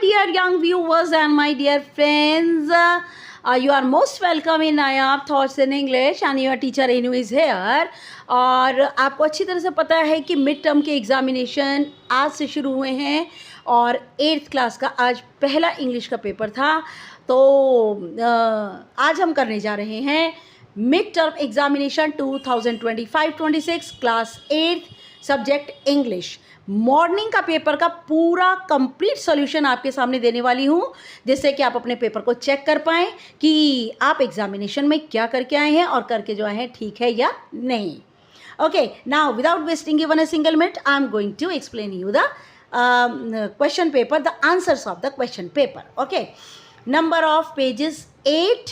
dear young viewers and my dear friends, you are most welcome in Nayab Thoughts in English and your teacher Anu is here. और आपको अच्छी तरह से पता है कि मिड टर्म के एग्ज़ामिनेशन आज से शुरू हुए हैं और 8th क्लास का आज पहला इंग्लिश का पेपर था। तो आज हम करने जा रहे हैं mid term examination 2025-26 class 8 subject English. Morning का पेपर का पूरा कंप्लीट सॉल्यूशन आपके सामने देने वाली हूँ, जिससे कि आप अपने पेपर को चेक कर पाएँ कि आप एग्जामिनेशन में क्या करके आए हैं और करके जो आए हैं ठीक है या नहीं। Okay, now without wasting even a single minute I am going to explain you the question paper, the answers of the question paper. Okay, number of pages 8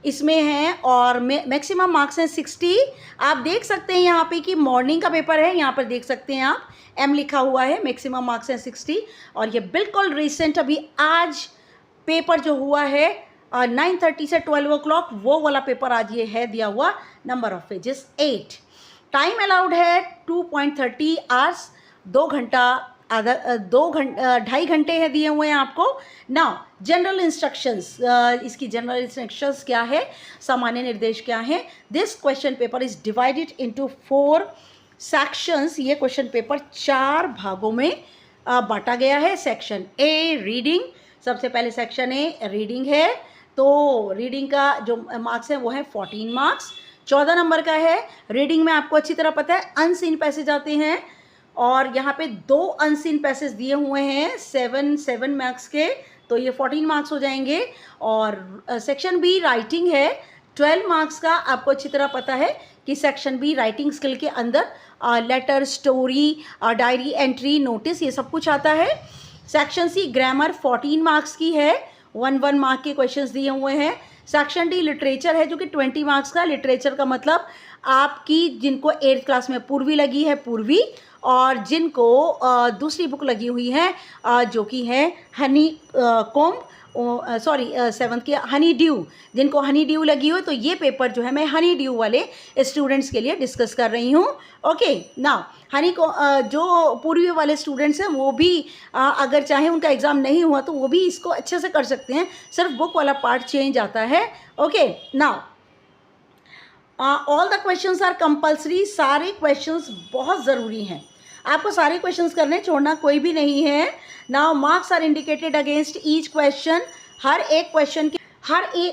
इसमें है और मैक्सिमम मार्क्स हैं 60। आप देख सकते हैं यहाँ पे कि मॉर्निंग का पेपर है, यहाँ पर देख सकते हैं आप M लिखा हुआ है, मैक्सिमम मार्क्स हैं 60 और ये बिल्कुल रिसेंट अभी आज पेपर जो हुआ है 9:30 से 12 o'clock वो वाला पेपर आज ये है दिया हुआ। Number of pages 8, time allowed है 2.30 आवर्स, 2.5 घंटे हैं दिए हुए हैं आपको। नाउ जनरल इंस्ट्रक्शंस, इसकी जनरल इंस्ट्रक्शंस क्या है, सामान्य निर्देश क्या है। This question paper is divided into 4 sections. ये क्वेश्चन पेपर 4 भागों में बांटा गया है। सेक्शन ए रीडिंग, सबसे पहले सेक्शन ए रीडिंग है, तो रीडिंग का जो मार्क्स है वो है 14 मार्क्स। 14 नंबर का है। रीडिंग में आपको अच्छी तरह पता है अनसीन पैसेज आते हैं और यहाँ पे 2 अनसीन पैसेज दिए हुए हैं 7 मार्क्स के, तो ये 14 मार्क्स हो जाएंगे। और सेक्शन बी राइटिंग है 12 मार्क्स का। आपको अच्छी तरह पता है कि सेक्शन बी राइटिंग स्किल के अंदर letter, story, diary entry, notice, ये सब कुछ आता है। सेक्शन सी ग्रामर 14 मार्क्स की है, 1 मार्क के क्वेश्चंस दिए हुए हैं। सेक्शन डी लिटरेचर है जो कि 20 मार्क्स का। लिटरेचर का मतलब आपकी जिनको 8th क्लास में पूर्वी लगी है पूर्वी, और जिनको दूसरी बुक लगी हुई है जो कि है हनी कॉम्ब, 7th की हनी ड्यू, जिनको हनी ड्यू लगी हो, तो ये पेपर जो है मैं हनी ड्यू वाले स्टूडेंट्स के लिए डिस्कस कर रही हूँ। ओके, नाउ हनी को जो पूर्वी वाले स्टूडेंट्स हैं वो भी अगर चाहे उनका एग्ज़ाम नहीं हुआ तो वो भी इसको अच्छे से कर सकते हैं, सिर्फ बुक वाला पार्ट चेंज आता है। Okay, now all the questions are compulsory. सारे क्वेश्चंस बहुत ज़रूरी हैं, आपको सारे क्वेश्चंस करने, छोड़ना कोई भी नहीं है। Now marks are indicated against each question. हर एक क्वेश्चन के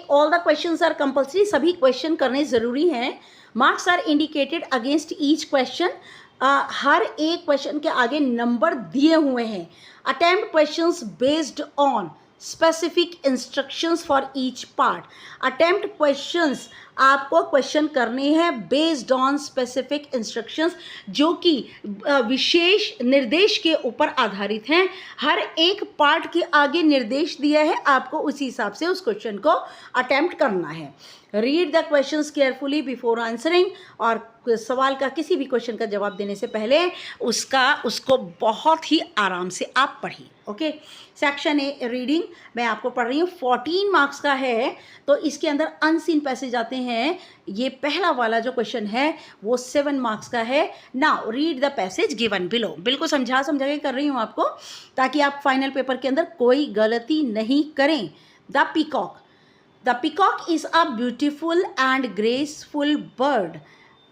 all the questions are compulsory, सभी क्वेश्चन करने ज़रूरी हैं। Marks are indicated against each question, हर एक क्वेश्चन के आगे नंबर दिए हुए हैं। Attempt questions based on specific instructions for each part. Attempt questions आपको क्वेश्चन करने हैं बेस्ड ऑन स्पेसिफिक इंस्ट्रक्शंस, जो कि विशेष निर्देश के ऊपर आधारित हैं। हर एक पार्ट के आगे निर्देश दिया है, आपको उसी हिसाब से उस क्वेश्चन को अटेम्प्ट करना है। Read the questions carefully before answering, और सवाल का किसी भी क्वेश्चन का जवाब देने से पहले उसको बहुत ही आराम से आप पढ़िए। ओके, सेक्शन ए रीडिंग मैं आपको पढ़ रही हूँ, 14 मार्क्स का है, तो इसके अंदर अनसीन पैसेज आते हैं। ये पहला वाला जो क्वेश्चन है वो 7 मार्क्स का है। Now read the passage given below. बिल्कुल समझा के कर रही हूँ आपको, ताकि आप फाइनल पेपर के अंदर कोई गलती नहीं करें। The peacock, the peacock is a beautiful and graceful bird.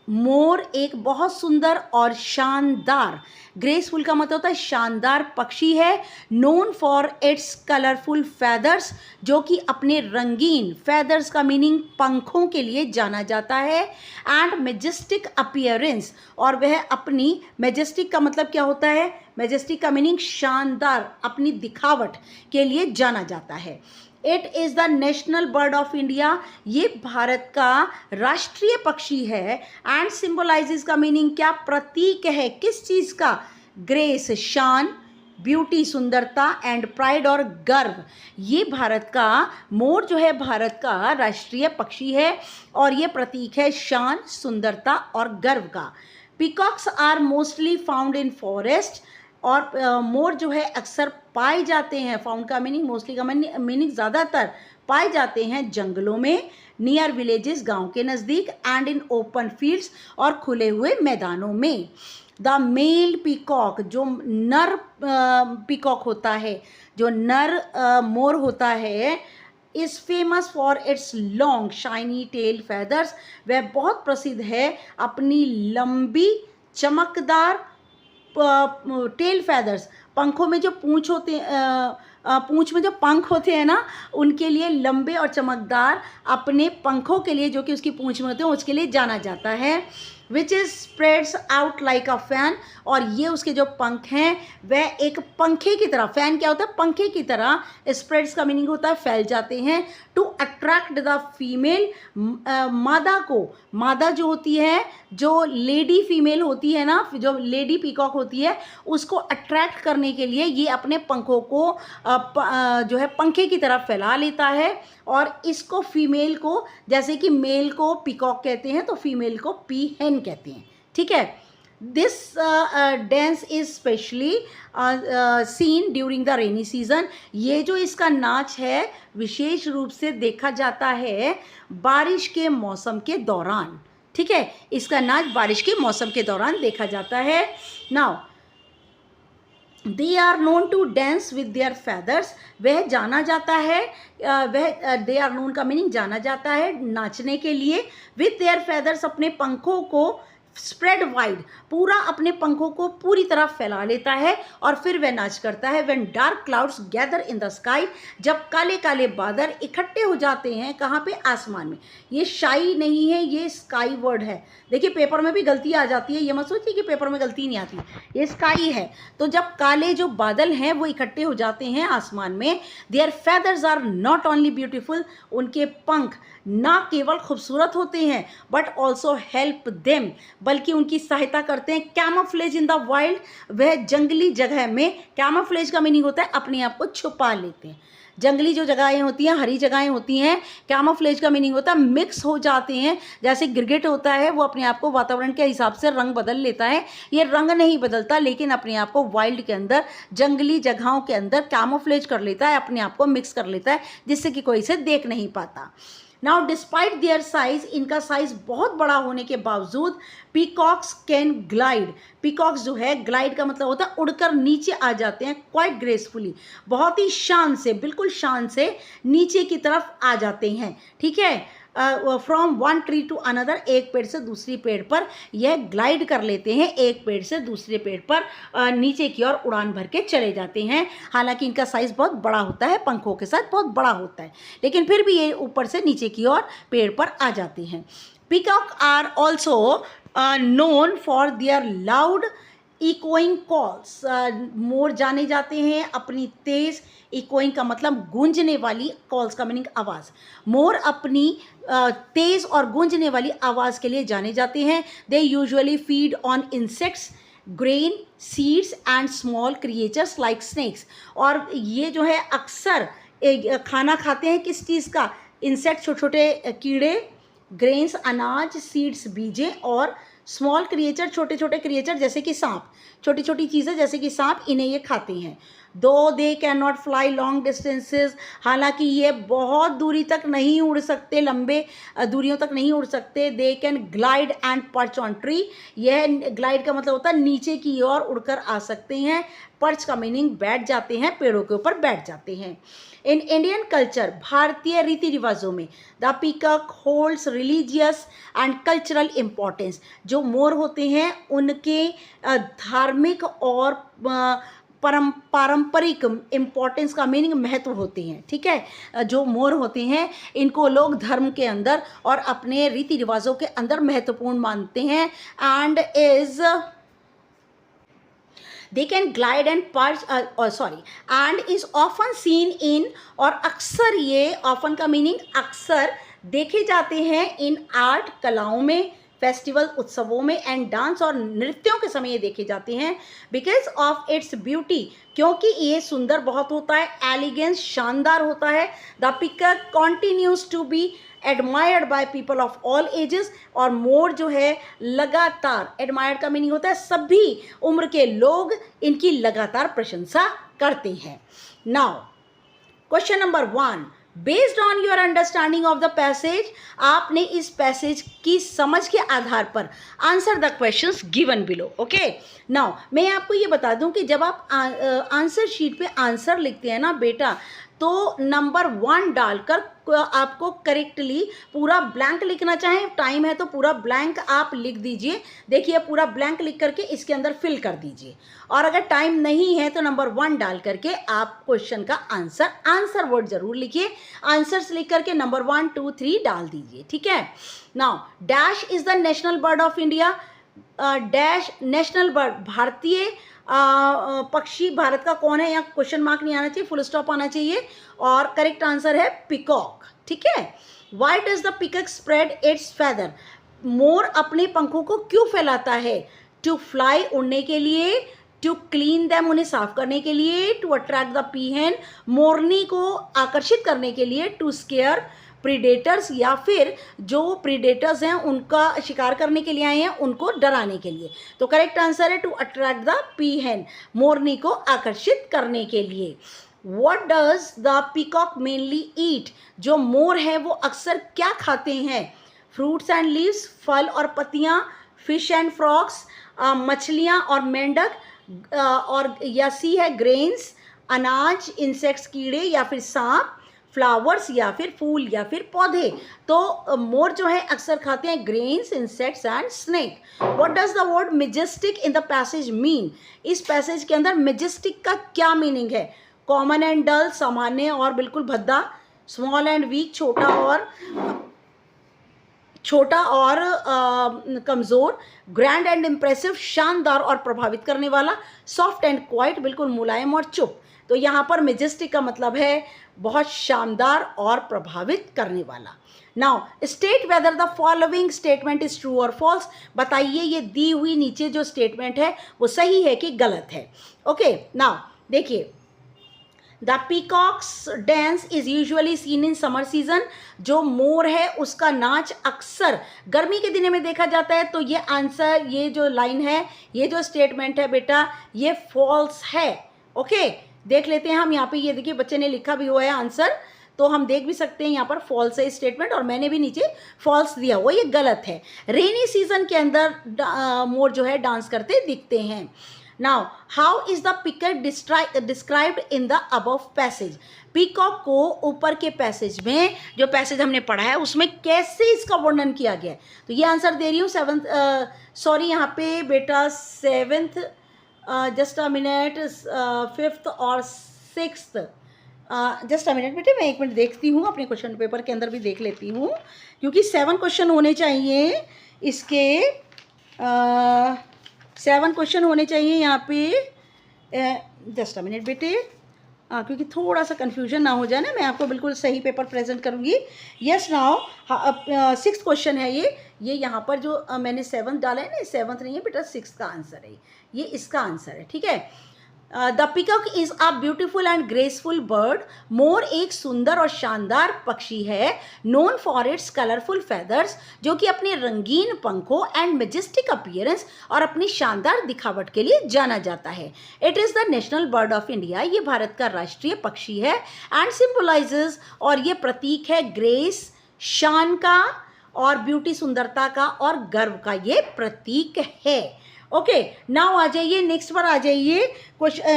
मोर एक बहुत सुंदर और शानदार, ग्रेसफुल का मतलब होता है शानदार पक्षी है। Known for its colourful feathers, जो कि अपने रंगीन, फैदर्स का मीनिंग पंखों के लिए जाना जाता है। एंड मेजेस्टिक अपीयरेंस, और वह अपनी, मेजेस्टिक का मतलब क्या होता है, मेजेस्टिक का मीनिंग शानदार, अपनी दिखावट के लिए जाना जाता है। It is the national bird of India, ये भारत का राष्ट्रीय पक्षी है। एंड सिंबलाइजेज का मीनिंग क्या, प्रतीक है किस चीज़ का, ग्रेस शान, ब्यूटी सुंदरता, एंड प्राइड और गर्व। ये भारत का, मोर जो है भारत का राष्ट्रीय पक्षी है और ये प्रतीक है शान, सुंदरता और गर्व का। Peacocks are mostly found in forest, और मोर जो है अक्सर पाए जाते हैं, फाउंड का मीनिंग, मोस्टली का मीनिंग ज़्यादातर पाए जाते हैं जंगलों में, नियर विलेजेस गांव के नज़दीक, एंड इन ओपन फील्ड्स और खुले हुए मैदानों में। द मेल पीकॉक, जो नर पीकॉक होता है, जो नर मोर होता है, is famous for its long shiny tail feathers, वह बहुत प्रसिद्ध है अपनी लंबी चमकदार टेल फेदर्स, पंखों में जो पूंछ होते पूंछ में जो पंख होते हैं ना, उनके लिए लंबे और चमकदार अपने पंखों के लिए, जो कि उसकी पूंछ में होते हैं, उसके लिए जाना जाता है। Which is spreads out like a fan, और ये उसके जो पंख हैं वह एक पंखे की तरह, फैन क्या होता है, पंखे की तरह, स्प्रेड्स का मीनिंग होता है फैल जाते हैं, टू अट्रैक्ट द फीमेल, मादा को, मादा जो होती है, जो लेडी फीमेल होती है ना, जो लेडी पीकॉक होती है, उसको अट्रैक्ट करने के लिए ये अपने पंखों को जो है पंखे की तरफ फैला लेता है, और इसको फीमेल को, जैसे कि मेल को पीकॉक कहते हैं तो फीमेल को पीहेन कहते हैं, ठीक है। This dance is specially seen during the rainy season, ये जो इसका नाच है विशेष रूप से देखा जाता है बारिश के मौसम के दौरान, ठीक है, इसका नाच बारिश के मौसम के दौरान देखा जाता है। Now they are known to dance with their feathers, वह जाना जाता है, वह दे आर नोन का मीनिंग जाना जाता है नाचने के लिए, विद देयर फेदर्स, अपने पंखों को, स्प्रेड वाइड, पूरा अपने पंखों को पूरी तरह फैला लेता है, और फिर वह नाच करता है। When dark clouds gather in the sky, जब काले काले बादल इकट्ठे हो जाते हैं, कहाँ पे, आसमान में, ये शाई नहीं है, ये स्काई वर्ड है, देखिए पेपर में भी गलती आ जाती है, ये मत सोचिए कि पेपर में गलती नहीं आती, ये स्काई है। तो जब काले जो बादल हैं वो इकट्ठे हो जाते हैं आसमान में, their feathers are not only beautiful, उनके पंख ना केवल खूबसूरत होते हैं, बट ऑल्सो हेल्प देम, बल्कि उनकी सहायता करते हैं, कैमोफ्लेज इन द वाइल्ड, वह जंगली जगह में, कैमोफ्लेज का मीनिंग होता है अपने आप को छुपा लेते हैं, जंगली जो जगहें होती हैं, हरी जगहें होती हैं, कैमोफ्लेज का मीनिंग होता है मिक्स हो जाते हैं, जैसे गिरगिट होता है वो अपने आप को वातावरण के हिसाब से रंग बदल लेता है, ये रंग नहीं बदलता, लेकिन अपने आप को वाइल्ड के अंदर, जंगली जगहों के अंदर कैमोफ्लेज कर लेता है, अपने आप को मिक्स कर लेता है, जिससे कि कोई इसे देख नहीं पाता। नाउ डिस्पाइट देयर साइज, इनका साइज बहुत बड़ा होने के बावजूद, पीकॉक्स कैन ग्लाइड, पीकॉक्स जो है, ग्लाइड का मतलब होता है उड़कर नीचे आ जाते हैं, क्वाइट ग्रेसफुली, बहुत ही शान से, बिल्कुल शान से नीचे की तरफ आ जाते हैं, ठीक है। From one tree to another, एक पेड़ से दूसरी पेड़ पर यह ग्लाइड कर लेते हैं, एक पेड़ से दूसरे पेड़ पर नीचे की ओर उड़ान भर के चले जाते हैं। हालांकि इनका साइज़ बहुत बड़ा होता है, पंखों के साथ बहुत बड़ा होता है, लेकिन फिर भी ये ऊपर से नीचे की ओर पेड़ पर आ जाते हैं। Peacock are also known for their loud echoing calls, मोर जाने जाते हैं अपनी तेज, इकोइंग का मतलब गूंजने वाली, कॉल्स का मीनिंग आवाज़, मोर अपनी तेज और गूंजने वाली आवाज़ के लिए जाने जाते हैं। They usually feed on insects, grain, seeds and small creatures like snakes, और ये जो है अक्सर खाना खाते हैं किस चीज़ का, इंसेक्ट, छोटे छोटे कीड़े, ग्रेन्स अनाज, सीड्स बीजें, और स्मॉल क्रिएचर छोटे छोटे क्रिएचर जैसे कि सांप, छोटी छोटी चीज़ें जैसे कि सांप, इन्हें ये खाते हैं। दो they can not fly long distances, हालांकि ये बहुत दूरी तक नहीं उड़ सकते, लंबे दूरियों तक नहीं उड़ सकते। They can glide and perch on tree, यह ग्लाइड का मतलब होता है नीचे की ओर उड़कर आ सकते हैं, पर्च का मीनिंग बैठ जाते हैं, पेड़ों के ऊपर बैठ जाते हैं। इन इंडियन कल्चर, भारतीय रीति रिवाजों में, the peacock holds religious and cultural importance, जो मोर होते हैं उनके धार्मिक और पारंपरिक इम्पोर्टेंस का मीनिंग महत्व होते हैं, ठीक है। जो मोर होते हैं इनको लोग धर्म के अंदर और अपने रीति रिवाजों के अंदर महत्वपूर्ण मानते हैं, and is they can glide and perch and is often seen in, और अक्सर ये often का मीनिंग अक्सर देखे जाते हैं इन आर्ट, कलाओं में, फेस्टिवल, उत्सवों में, एंड डांस, और नृत्यों के समय ये देखे जाते हैं। बिकॉज ऑफ इट्स ब्यूटी, क्योंकि ये सुंदर बहुत होता है, एलिगेंस, शानदार होता है। The peacock continues to be admired by people of all ages, और मोर जो है लगातार, एडमायर्ड का मीनिंग होता है सभी उम्र के लोग इनकी लगातार प्रशंसा करते हैं। Now question number 1, based on your understanding of the passage, आपने इस पैसेज की समझ के आधार पर answer the questions given below. Okay, now मैं आपको ये बता दूं कि जब आप आंसर शीट पे आंसर लिखते हैं ना बेटा, तो नंबर 1 डालकर आपको करेक्टली पूरा ब्लैंक लिखना, चाहे टाइम है तो पूरा ब्लैंक आप लिख दीजिए। देखिए पूरा ब्लैंक लिख करके इसके अंदर फिल कर दीजिए, और अगर टाइम नहीं है तो नंबर 1 डाल करके आप क्वेश्चन का आंसर वर्ड जरूर लिखिए। आंसर्स लिख करके नंबर 1, 2, 3 डाल दीजिए, ठीक है। Now dash is the national bird of India, dash national bird, भारतीय पक्षी भारत का कौन है, यहाँ क्वेश्चन मार्क नहीं आना चाहिए, फुल स्टॉप आना चाहिए, और करेक्ट आंसर है पिकॉक, ठीक है। Why does the peacock spread its feather, मोर अपने पंखों को क्यों फैलाता है? टू फ्लाई, उड़ने के लिए, टू क्लीन दैम, उन्हें साफ करने के लिए, टू अट्रैक्ट द पीहेन, मोरनी को आकर्षित करने के लिए, टू स्केयर प्रीडेटर्स, या फिर जो प्रीडेटर्स हैं उनका शिकार करने के लिए आए हैं उनको डराने के लिए। तो करेक्ट आंसर है टू अट्रैक्ट द पीहेन, मोरनी को आकर्षित करने के लिए। What does the peacock mainly eat, जो मोर है वो अक्सर क्या खाते हैं? फ्रूट्स एंड लीव्स, फल और पत्तियां, फिश एंड फ्रॉग्स, मछलियां और मेंढक, और या सी है ग्रेन्स, अनाज, इंसेक्ट्स कीड़े, या फिर सांप, फ्लावर्स या फिर फूल या फिर पौधे। तो मोर जो है अक्सर खाते हैं grains, insects and snake. What does the word Majestic in the passage mean, इस पैसेज के अंदर मेजेस्टिक का क्या मीनिंग है? कॉमन एंड डल, सामान्य और बिल्कुल भद्दा, स्मॉल एंड वीक, छोटा और कमज़ोर, ग्रैंड एंड इम्प्रेसिव, शानदार और प्रभावित करने वाला, सॉफ्ट एंड क्वाइट, बिल्कुल मुलायम और चुप। तो यहाँ पर मेजेस्टिक का मतलब है बहुत शानदार और प्रभावित करने वाला। Now state whether the following statement is true और फॉल्स, बताइए ये दी हुई नीचे जो स्टेटमेंट है वो सही है कि गलत है। ओके, नाउ देखिए, the peacocks dance is usually seen in summer season, जो मोर है उसका नाच अक्सर गर्मी के दिनों में देखा जाता है। तो ये आंसर, ये जो लाइन है, ये जो स्टेटमेंट है बेटा, ये फॉल्स है। ओके, देख लेते हैं हम यहाँ पे, ये देखिए बच्चे ने लिखा भी हुआ है आंसर, तो हम देख भी सकते हैं यहाँ पर फॉल्स है स्टेटमेंट, और मैंने भी नीचे फॉल्स दिया हुआ, ये गलत है। रेनी सीजन के अंदर मोर जो है डांस करते दिखते हैं। Now how is the peacock described in the above passage, peacock को ऊपर के पैसेज में, जो पैसेज हमने पढ़ा है उसमें कैसे इसका वर्णन किया गया है? तो ये आंसर दे रही हूँ यहाँ पे बेटा 7th, just a minute, 5th और 6th, जस्ट अ मिनट बेटे, मैं 1 मिनट देखती हूँ, अपने क्वेश्चन पेपर के अंदर भी देख लेती हूँ, क्योंकि 7 क्वेश्चन होने चाहिए इसके, 7 क्वेश्चन होने चाहिए यहाँ पे। जस्ट अ मिनट बेटे, क्योंकि थोड़ा सा कन्फ्यूजन ना हो जाए ना, मैं आपको बिल्कुल सही पेपर प्रेजेंट करूँगी। यस, नाउ 6th क्वेश्चन है ये यहाँ पर जो मैंने 7th डाला है ना, 7th नहीं है बेटा, 6th का आंसर है ये, इसका आंसर है, ठीक है। The peacock is a beautiful and graceful bird, मोर एक सुंदर और शानदार पक्षी है, known for its colourful feathers, जो कि अपने रंगीन पंखों एंड मेजेस्टिक अपीयरेंस और अपनी शानदार दिखावट के लिए जाना जाता है। It is the national bird of India, ये भारत का राष्ट्रीय पक्षी है, एंड सिंबलाइजेज, और ये प्रतीक है ग्रेस, शान का, और ब्यूटी, सुंदरता का, और गर्व का ये प्रतीक है। ओके, नाउ आ जाइए नेक्स्ट पर, आ जाइए।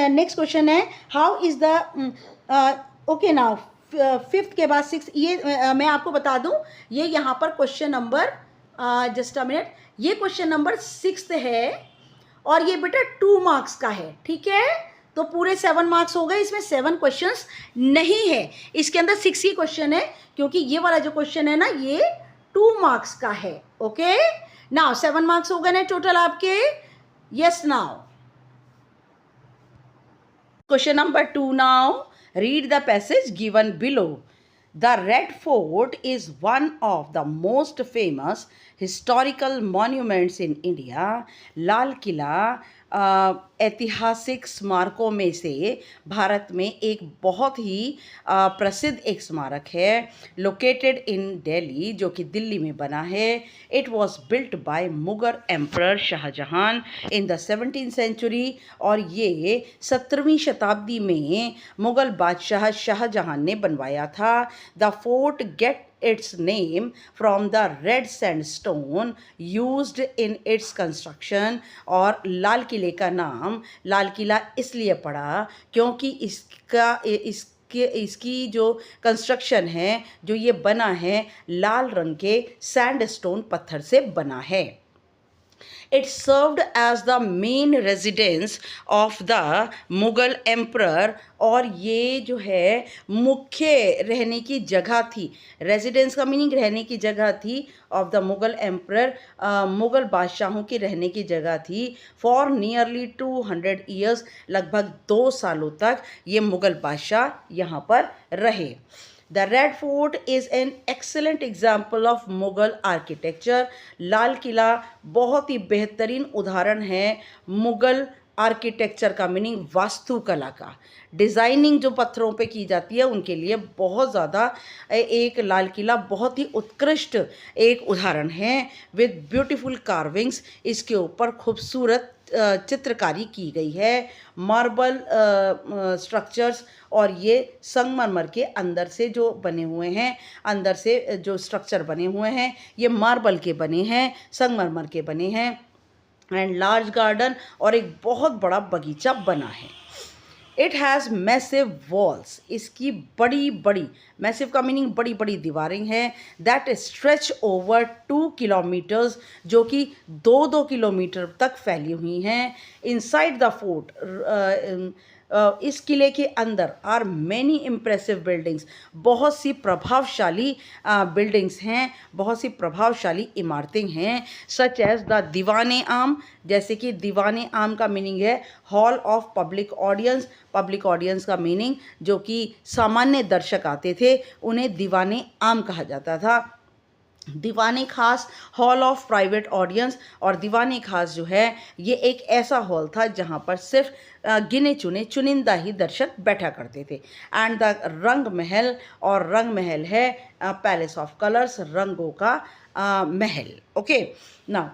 नेक्स्ट क्वेश्चन है how is the, okay now 5th के बाद 6th, ये मैं आपको बता दूं, ये यहाँ पर question number, just a minute, ये क्वेश्चन नंबर 6th है, और ये बेटा 2 मार्क्स का है, ठीक है। तो पूरे 7 मार्क्स हो गए, इसमें 7 क्वेश्चंस नहीं है, इसके अंदर 6 ही क्वेश्चन है, क्योंकि ये वाला जो क्वेश्चन है ना ये 2 मार्क्स का है। ओके, नाउ 7 मार्क्स हो गए ना टोटल आपके। Yes, now question number 2 now, read the passage given below. The Red Fort is one of the most famous historical monuments in India. Lal Killa, ऐतिहासिक स्मारकों में से भारत में एक बहुत ही प्रसिद्ध एक स्मारक है, लोकेटेड इन दिल्ली, जो कि दिल्ली में बना है। It was built by Mughal emperor Shahjahan in the 17th century, और ये 17वीं शताब्दी में मुगल बादशाह शाहजहां ने बनवाया था। The fort get its name from the red sandstone used in its construction, और लाल किले का नाम लाल किला इसलिए पड़ा क्योंकि इसकी जो कंस्ट्रक्शन है, जो ये बना है, लाल रंग के सैंडस्टोन पत्थर से बना है। It served as the main residence of the Mughal emperor, और ये जो है मुख्य रहने की जगह थी। रेजिडेंस का मीनिंग रहने की जगह थी, of the Mughal emperor, Mughal बादशाहों की रहने की जगह थी। फॉर नियरली 200 ईयर्स, लगभग 2 सालों तक ये मुगल बादशाह यहाँ पर रहे। The Red Fort is an excellent example of Mughal architecture. लाल किला बहुत ही बेहतरीन उदाहरण है मुगल आर्किटेक्चर का, मीनिंग वास्तुकला का। डिज़ाइनिंग जो पत्थरों पे की जाती है उनके लिए बहुत ज़्यादा एक लाल किला बहुत ही उत्कृष्ट एक उदाहरण है। विद ब्यूटीफुल कार्विंग्स, इसके ऊपर खूबसूरत चित्रकारी की गई है। मार्बल स्ट्रक्चर्स, और ये संगमरमर के अंदर से जो बने हुए हैं, अंदर से जो स्ट्रक्चर बने हुए हैं ये मार्बल के बने हैं, संगमरमर के बने हैं। एंड लार्ज गार्डन, और एक बहुत बड़ा बगीचा बना है। इट हैज़ मैसिव वॉल्स, इसकी बड़ी बड़ी, मैसिव का मीनिंग बड़ी बड़ी दीवारें हैं, दैट स्ट्रेच ओवर 2 किलोमीटर्स, जो कि 2-2 किलोमीटर तक फैली हुई हैं। इनसाइड द फोर्ट, इस किले के अंदर आर मैनी इम्प्रेसिव बिल्डिंग्स, बहुत सी प्रभावशाली बिल्डिंग्स हैं, बहुत सी प्रभावशाली इमारतें हैं। सच एज द दीवाने आम, जैसे कि दीवाने आम का मीनिंग है hall of public audience. Public audience का मीनिंग जो कि सामान्य दर्शक आते थे उन्हें दीवाने आम कहा जाता था। दीवाने खास हॉल ऑफ प्राइवेट ऑडियंस, और दीवाने खास जो है ये एक ऐसा हॉल था जहाँ पर सिर्फ गिने चुने चुनिंदा ही दर्शक बैठा करते थे। एंड द रंग महल, और रंग महल है पैलेस ऑफ कलर्स, रंगों का महल। Okay, now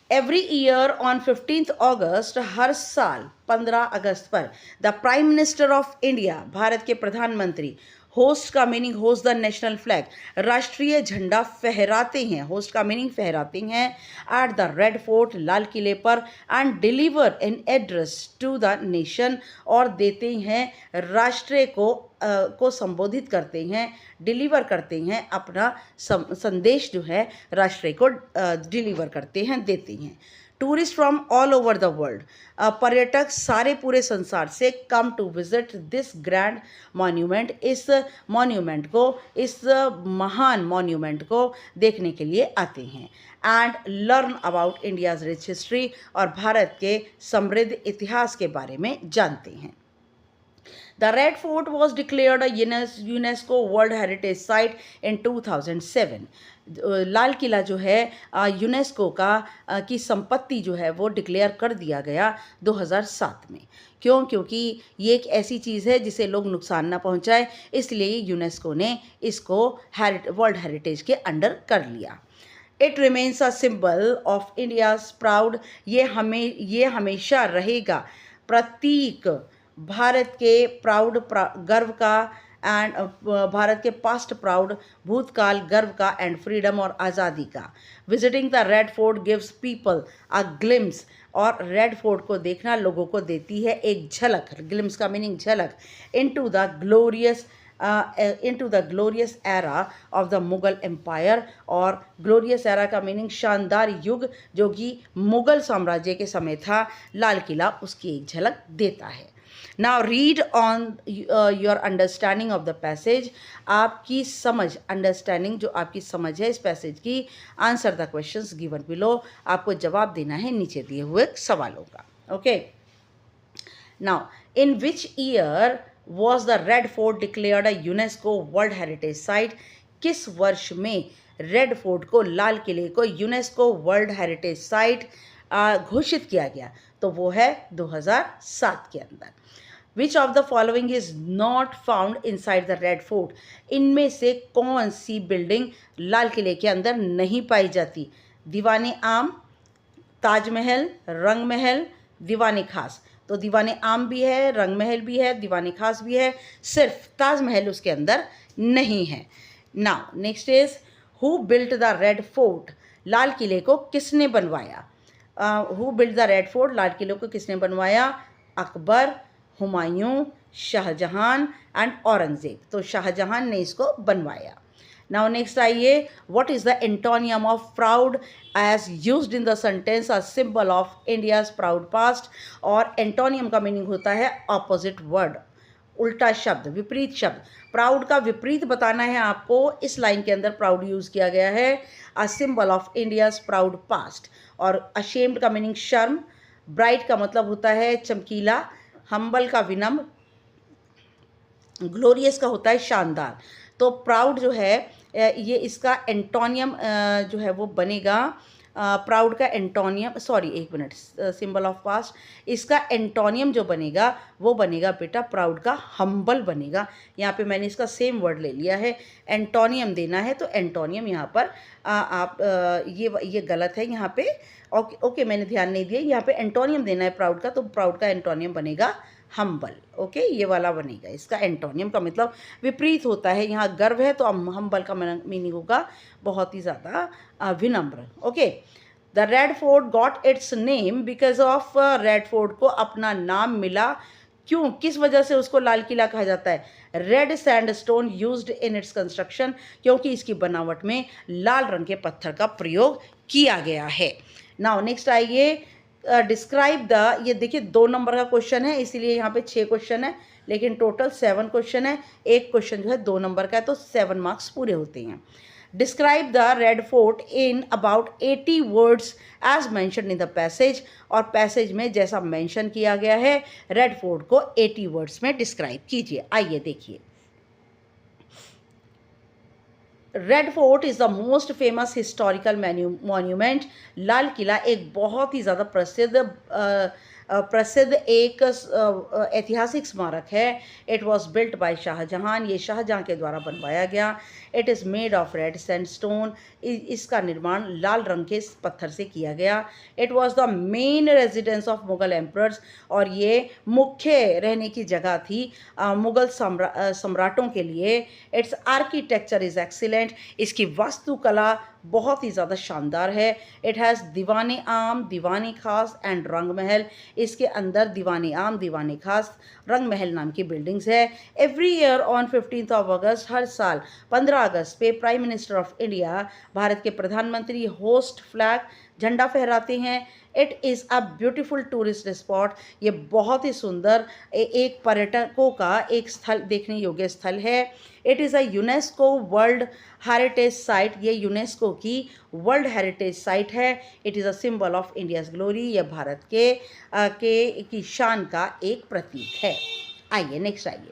every year on 15th August, हर साल 15 अगस्त पर the prime minister of India, Bharat के प्रधानमंत्री, होस्ट का meaning hoist the national flag, राष्ट्रीय झंडा फहराते हैं, होस्ट का मीनिंग फहराते हैं, एट द रेड फोर्ट, लाल किले पर, and deliver an address to the nation, और देते हैं राष्ट्र को संबोधित करते हैं, डिलीवर करते हैं, अपना संदेश जो है राष्ट्र को डिलीवर करते हैं, देते हैं। Tourist from all over the world, पर्यटक सारे पूरे संसार से come to visit this grand monument, इस मॉन्यूमेंट को, इस महान मॉन्यूमेंट को देखने के लिए आते हैं। And learn about India's rich history, और भारत के समृद्ध इतिहास के बारे में जानते हैं। The Red Fort was declared a UNESCO World Heritage Site in 2007. Lal Qila जो है यूनेस्को की संपत्ति जो है वो डिक्लेयर कर दिया गया 2007 में। क्यों? क्योंकि ये एक ऐसी चीज़ है जिसे लोग नुकसान ना पहुंचाए, इसलिए यूनेस्को ने इसको वर्ल्ड हेरिटेज के अंडर कर लिया। It remains a symbol of India's proud, ये हमेशा रहेगा प्रतीक भारत के प्राउड गर्व का, एंड भारत के पास्ट प्राउड भूतकाल गर्व का, एंड फ्रीडम और आज़ादी का। Visiting the red fort gives people a glimpse, और रेड फोर्ट को देखना लोगों को देती है एक झलक, ग्लिम्स का मीनिंग झलक, into the glorious era of the Mughal empire, और ग्लोरियस एरा का मीनिंग शानदार युग जो कि मुगल साम्राज्य के समय था। लाल किला उसकी एक झलक देता है। Now read on your understanding of the passage, आपकी समझ, अंडरस्टैंडिंग जो आपकी समझ है इस पैसेज की। Answer the questions given below, आपको जवाब देना है नीचे दिए हुए सवालों का। Okay, now in which year was the Red Fort declared a UNESCO World Heritage Site, किस वर्ष में रेड फोर्ट को, लाल किले को यूनेस्को वर्ल्ड हेरिटेज साइट घोषित किया गया? तो वो है 2007 के अंदर। Which of the following is not found inside the red fort, इनमें से कौन सी बिल्डिंग लाल किले के अंदर नहीं पाई जाती? दीवाने आम, ताजमहल, रंग महल, दीवाने खास। तो दीवाने आम भी है, रंग महल भी है, दीवाने खास भी है, सिर्फ ताजमहल उसके अंदर नहीं है। Now next is who built the red fort, लाल किले को किसने बनवाया? Who built the red fort, लाल किले को किसने बनवाया? अकबर, हुमायूं, शाहजहां एंड औरंगजेब। तो शाहजहां ने इसको बनवाया। नाउ नेक्स्ट आइए, what is the antonym of proud as used in the sentence a symbol of India's proud past. और एंटोनियम का मीनिंग होता है ऑपोजिट वर्ड, उल्टा शब्द, विपरीत शब्द। प्राउड का विपरीत बताना है आपको, इस लाइन के अंदर प्राउड यूज किया गया है, अ symbol of India's proud past. और अशेम्ड का मीनिंग शर्म, ब्राइट का मतलब होता है चमकीला, हम्बल का विनम्र, ग्लोरियस का होता है शानदार। तो प्राउड जो है ये इसका एंटोनियम जो है वो बनेगा, प्राउड का एंटोनियम, सॉरी एक मिनट, सिंबल ऑफ पास्ट, इसका एंटोनियम जो बनेगा वो बनेगा बेटा प्राउड का हम्बल बनेगा। यहाँ पे मैंने इसका सेम वर्ड ले लिया है, एंटोनियम देना है तो एंटोनियम यहाँ पर आप ये गलत है यहाँ पे। ओके मैंने ध्यान नहीं दिया, यहाँ पे एंटोनियम देना है प्राउड का, तो प्राउड का एंटोनियम बनेगा हम्बल। ओके ये वाला बनेगा, इसका एंटोनियम का मतलब विपरीत होता है। यहाँ गर्व है तो हम्बल का मीनिंग होगा बहुत ही ज़्यादा विनम्र। Okay, the red fort got its name because of, red fort को अपना नाम मिला क्यों, किस वजह से उसको लाल किला कहा जाता है? Red sandstone used in its construction, क्योंकि इसकी बनावट में लाल रंग के पत्थर का प्रयोग किया गया है। नाउ नेक्स्ट आइए, डिस्क्राइब द, ये देखिए 2 नंबर का क्वेश्चन है इसीलिए यहाँ पे 6 क्वेश्चन है, लेकिन टोटल 7 क्वेश्चन है। एक क्वेश्चन जो है 2 नंबर का है तो 7 मार्क्स पूरे होते हैं। Describe the red fort in about 80 words as mentioned in the passage, और पैसेज में जैसा मेंशन किया गया है रेड फोर्ट को 80 वर्ड्स में डिस्क्राइब कीजिए। आइए देखिए, red fort is the most famous historical monument, लाल किला एक बहुत ही ज़्यादा प्रसिद्ध एक ऐतिहासिक स्मारक है। It was built by Shahjahan, ये शाहजहां के द्वारा बनवाया गया। It is made of red sandstone, इसका निर्माण लाल रंग के पत्थर से किया गया। It was the main residence of Mughal emperors, और ये मुख्य रहने की जगह थी मुगल सम्राटों के लिए। इट्स आर्किटेक्चर इज़ एक्सीलेंट, इसकी वास्तुकला बहुत ही ज़्यादा शानदार है। इट हैज़ दीवाने आम, दीवाने खास एंड रंग महल, इसके अंदर दीवाने आम, दीवाने खास, रंग महल नाम की बिल्डिंग्स है। एवरी ईयर ऑन 15 अगस्त, हर साल 15 अगस्त पे prime minister of India, Bharat के प्रधानमंत्री होस्ट फ्लैग, झंडा फहराते हैं। It is a beautiful tourist spot, ये बहुत ही सुंदर एक पर्यटकों का एक स्थल, देखने योग्य स्थल है। It is a UNESCO world heritage site, ये यूनेस्को की वर्ल्ड हेरिटेज साइट है। It is a symbol of India's glory, यह भारत की शान का एक प्रतीक है। आइए नेक्स्ट आइए,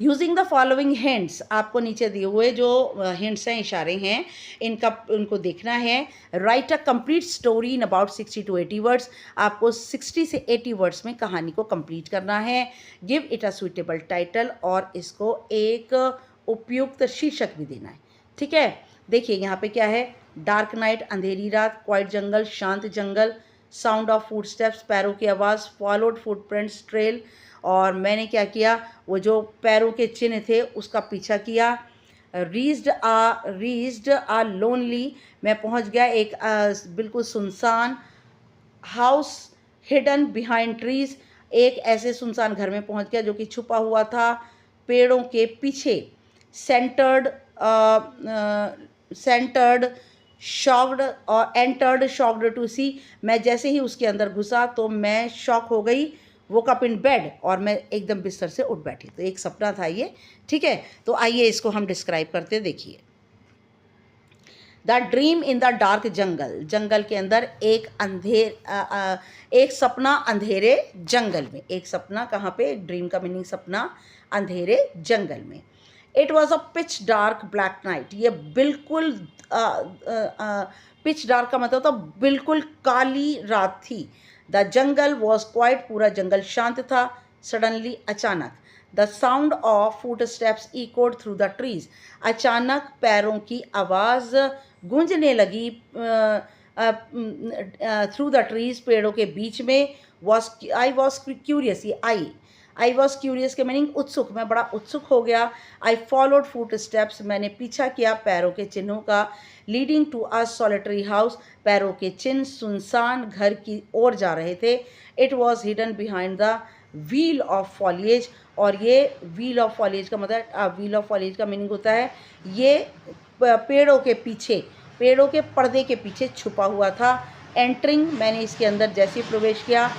यूजिंग द फॉलोइंग हिंट्स, आपको नीचे दिए हुए जो हिंट्स हैं, इशारे हैं, उनको देखना है। Right a complete story in about 60 to 80 words, आपको 60 से 80 वर्ड्स में कहानी को कंप्लीट करना है। Give it a suitable title, और इसको एक उपयुक्त शीर्षक भी देना है। ठीक है, देखिए यहाँ पे क्या है, डार्क नाइट, अंधेरी रात, क्वाइट जंगल, शांत जंगल, साउंड ऑफ फुट स्टेप्स, पैरों की आवाज़, फॉलोड फुटप्रिंट्स, ट्रेल, और मैंने क्या किया, वो जो पैरों के चिन्ह थे उसका पीछा किया। रीच्ड आ लोनली, मैं पहुंच गया एक बिल्कुल सुनसान, हाउस हिडन बिहाइंड ट्रीज, एक ऐसे सुनसान घर में पहुंच गया जो कि छुपा हुआ था पेड़ों के पीछे। सेंटर्ड शॉक्ड और एंटर्ड शॉक्ड टू सी, मैं जैसे ही उसके अंदर घुसा तो मैं शॉक हो गई। वोक अप इन बेड, और मैं एकदम बिस्तर से उठ बैठी। तो एक सपना था ये। ठीक है, तो आइए इसको हम डिस्क्राइब करते हैं। देखिए, the dream in the dark jungle, जंगल के अंदर एक सपना अंधेरे जंगल में, एक सपना कहाँ पे, ड्रीम का मीनिंग सपना, अंधेरे जंगल में। It was a pitch dark black night, ये बिल्कुल पिच डार्क का मतलब था बिल्कुल काली रात थी। द जंगल वॉज क्वाइट, पूरा जंगल शांत था। सडनली, अचानक। The sound of foot steps echoed through the trees, अचानक पैरों की आवाज़ गूंजने लगी थ्रू द ट्रीज, पेड़ों के बीच में। I was curious, I was curious के मीनिंग उत्सुक, मैं बड़ा उत्सुक हो गया। आई फॉलोड फुट स्टेप्स, मैंने पीछा किया पैरों के चिन्हों का। Leading to a solitary house, पैरों के चिन्ह सुनसान घर की ओर जा रहे थे। It was hidden behind the wheel of foliage, और ये व्हील ऑफ फॉलिएज का मतलब, व्हील ऑफ फॉलिएज का मीनिंग होता है ये पेड़ों के पीछे, पेड़ों के पर्दे के पीछे छुपा हुआ था। एंटरिंग, मैंने इसके अंदर जैसे प्रवेश किया।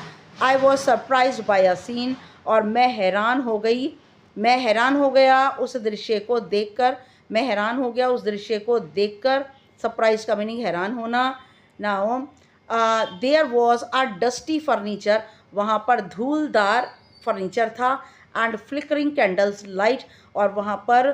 I was surprise by a scene, और मैं हैरान हो गया उस दृश्य को देखकर। मैं हैरान हो गया उस दृश्य को देखकर। सरप्राइज का मीनिंग हैरान होना। Now there was a dusty furniture, वहाँ पर धूलदार फर्नीचर था। एंड फ्लिकरिंग कैंडल्स लाइट, और वहाँ पर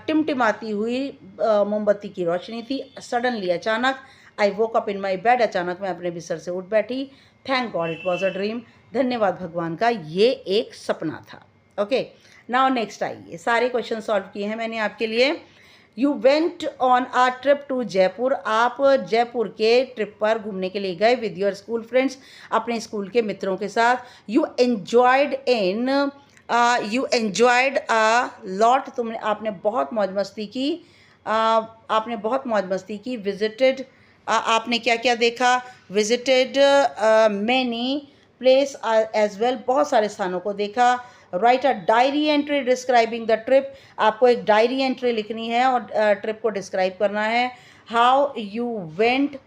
टिमटिमाती हुई मोमबत्ती की रोशनी थी। सडनली, अचानक। आई woke up in my bed, अचानक मैं अपने बिस्तर से उठ बैठी। Thank God it was a dream, धन्यवाद भगवान का ये एक सपना था। ओके, नाउ नेक्स्ट आइए, सारे क्वेश्चन सॉल्व किए हैं मैंने आपके लिए। You went on a trip to Jaipur, आप जयपुर के ट्रिप पर घूमने के लिए गए विद योर स्कूल फ्रेंड्स, अपने स्कूल के मित्रों के साथ। यू एन्जॉयड अ लॉट, आपने बहुत मौज मस्ती की। विजिटेड, आपने क्या क्या देखा? Visited many place as well, बहुत सारे स्थानों को देखा। Write a diary entry describing the trip, आपको एक डायरी एंट्री लिखनी है और ट्रिप को डिस्क्राइब करना है। हाउ यू वेंट,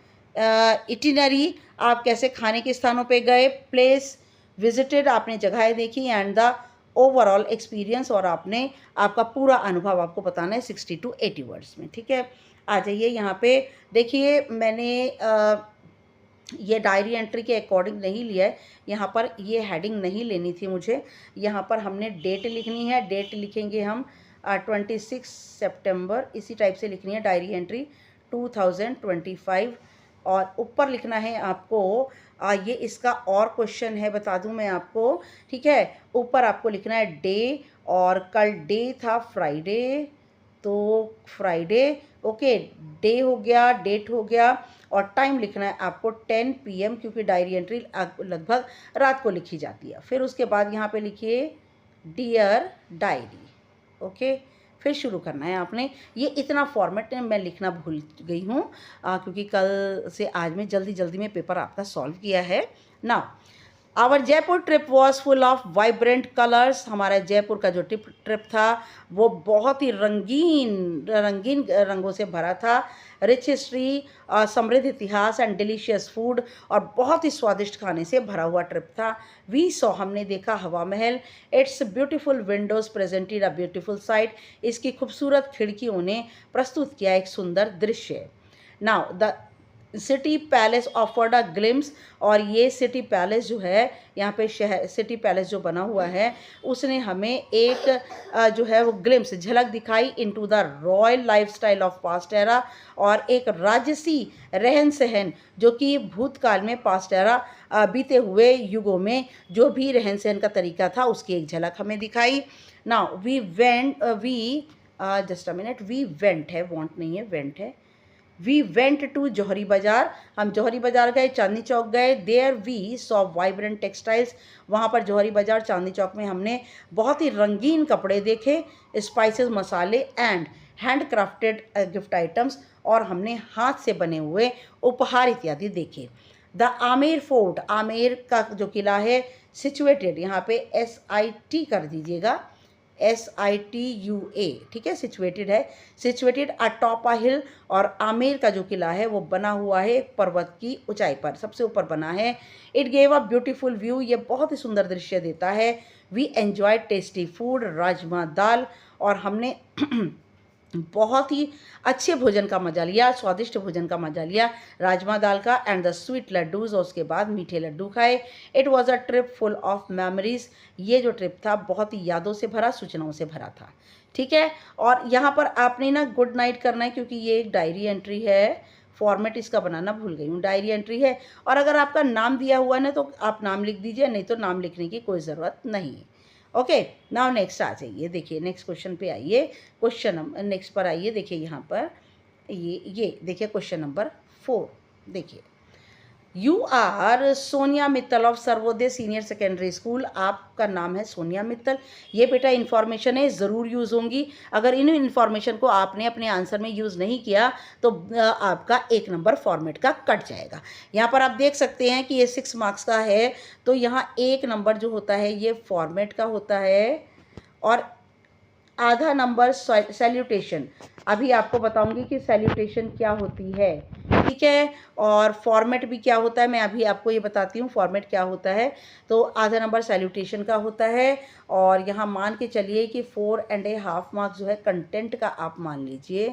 इटिनरी, आप कैसे खाने के स्थानों पे गए। प्लेस विजिटेड, आपने जगहें देखी। एंड द ओवरऑल एक्सपीरियंस, और आपका पूरा अनुभव आपको बताना है 60 to 80 वर्ड्स में। ठीक है, आ जाइए यहाँ पे। देखिए, मैंने ये डायरी एंट्री के अकॉर्डिंग नहीं लिया है, यहाँ पर ये हेडिंग नहीं लेनी थी मुझे। यहाँ पर हमने डेट लिखनी है, डेट लिखेंगे हम 26 सितंबर, इसी टाइप से लिखनी है डायरी एंट्री 2025। और ऊपर लिखना है आपको, ये इसका और क्वेश्चन है, बता दूं मैं आपको। ठीक है, ऊपर आपको लिखना है डे, और कल डे था फ्राइडे, तो फ्राइडे। ओके, डे हो गया, डेट हो गया, और टाइम लिखना है आपको 10 PM, क्योंकि डायरी एंट्री लगभग रात को लिखी जाती है। फिर उसके बाद यहाँ पे लिखिए डियर डायरी। ओके, फिर शुरू करना है आपने। ये इतना फॉर्मेट मैं लिखना भूल गई हूँ, क्योंकि कल से आज में जल्दी में पेपर आपका सॉल्व किया है ना। Our Jaipur trip was full of vibrant colours, हमारा जयपुर का जो ट्रिप था वो बहुत ही रंगीन रंगों से भरा था। रिच हिस्ट्री, समृद्ध इतिहास, एंड डिलीशियस फूड, और बहुत ही स्वादिष्ट खाने से भरा हुआ ट्रिप था। वी सॉ, हमने देखा हवा महल। It's beautiful Windows presented a beautiful sight, इसकी खूबसूरत खिड़कियों ने प्रस्तुत किया एक सुंदर दृश्य। Now the city palace offered a glimpse, और ये सिटी पैलेस जो है यहाँ पे शहर, सिटी पैलेस जो बना हुआ है उसने हमें एक जो है वो ग्लिम्स, झलक दिखाई into the royal lifestyle of past era, और एक राजसी रहन सहन जो कि भूतकाल में, पास्ट एरा बीते हुए युगों में जो भी रहन सहन का तरीका था उसकी एक झलक हमें दिखाई। Now we just a minute, we went है, वॉन्ट नहीं है, वेंट है। वी वेंट टू जौहरी बाज़ार, हम जौहरी बाज़ार गए, चांदनी चौक गए। There we saw vibrant textiles, वहाँ पर जौहरी बाज़ार चांदनी चौक में हमने बहुत ही रंगीन कपड़े देखे। स्पाइसेस, मसाले, and hand crafted gift items, और हमने हाथ से बने हुए उपहार इत्यादि देखे। द आमेर फोर्ट, आमेर का जो किला है, सिचुएटेड, यहाँ पे SIT कर दीजिएगा, SITUA, ठीक है, सिचुएटेड है, सिचुएटेड अटॉप अ हिल, और आमेर का जो किला है वो बना हुआ है पर्वत की ऊंचाई पर, सबसे ऊपर बना है। It gave a beautiful view, ये बहुत ही सुंदर दृश्य देता है। We enjoy tasty food, rajma dal, और हमने बहुत ही अच्छे भोजन का मजा लिया, स्वादिष्ट भोजन का मजा लिया राजमा दाल का। एंड द स्वीट लड्डूज, और उसके बाद मीठे लड्डू खाए। It was a trip full of memories, ये जो ट्रिप था बहुत ही यादों से भरा, सूचनाओं से भरा था। ठीक है, और यहाँ पर आपने ना गुड नाइट करना है, क्योंकि ये एक डायरी एंट्री है, फॉर्मेट इसका बनाना भूल गई हूँ। डायरी एंट्री है, और अगर आपका नाम दिया हुआ है ना तो आप नाम लिख दीजिए, नहीं तो नाम लिखने की कोई ज़रूरत नहीं है। ओके, नाउ नेक्स्ट आ जाइए, देखिए नेक्स्ट क्वेश्चन पे आइए, क्वेश्चन नंबर नेक्स्ट पर आइए। देखिए यहाँ पर ये देखिए क्वेश्चन नंबर 4। देखिए, you are Sonia Mittal of Sarvodaya senior secondary school. आपका नाम है सोनिया मित्तल। ये बेटा इन्फॉर्मेशन है, ज़रूर यूज़ होंगी। अगर इन इन्फॉर्मेशन को आपने अपने आंसर में यूज़ नहीं किया तो आपका 1 नंबर फॉर्मेट का कट जाएगा। यहाँ पर आप देख सकते हैं कि ये 6 मार्क्स का है, तो यहाँ 1 नंबर जो होता है ये फॉर्मेट का होता है, और आधा नंबर सैल्यूटेशन। अभी आपको बताऊंगी कि सैल्यूटेशन क्या होती है, ठीक है, और फॉर्मेट भी क्या होता है, मैं अभी आपको ये बताती हूँ फॉर्मेट क्या होता है। तो आधा नंबर सैल्यूटेशन का होता है, और यहाँ मान के चलिए कि 4.5 मार्क्स जो है कंटेंट का आप मान लीजिए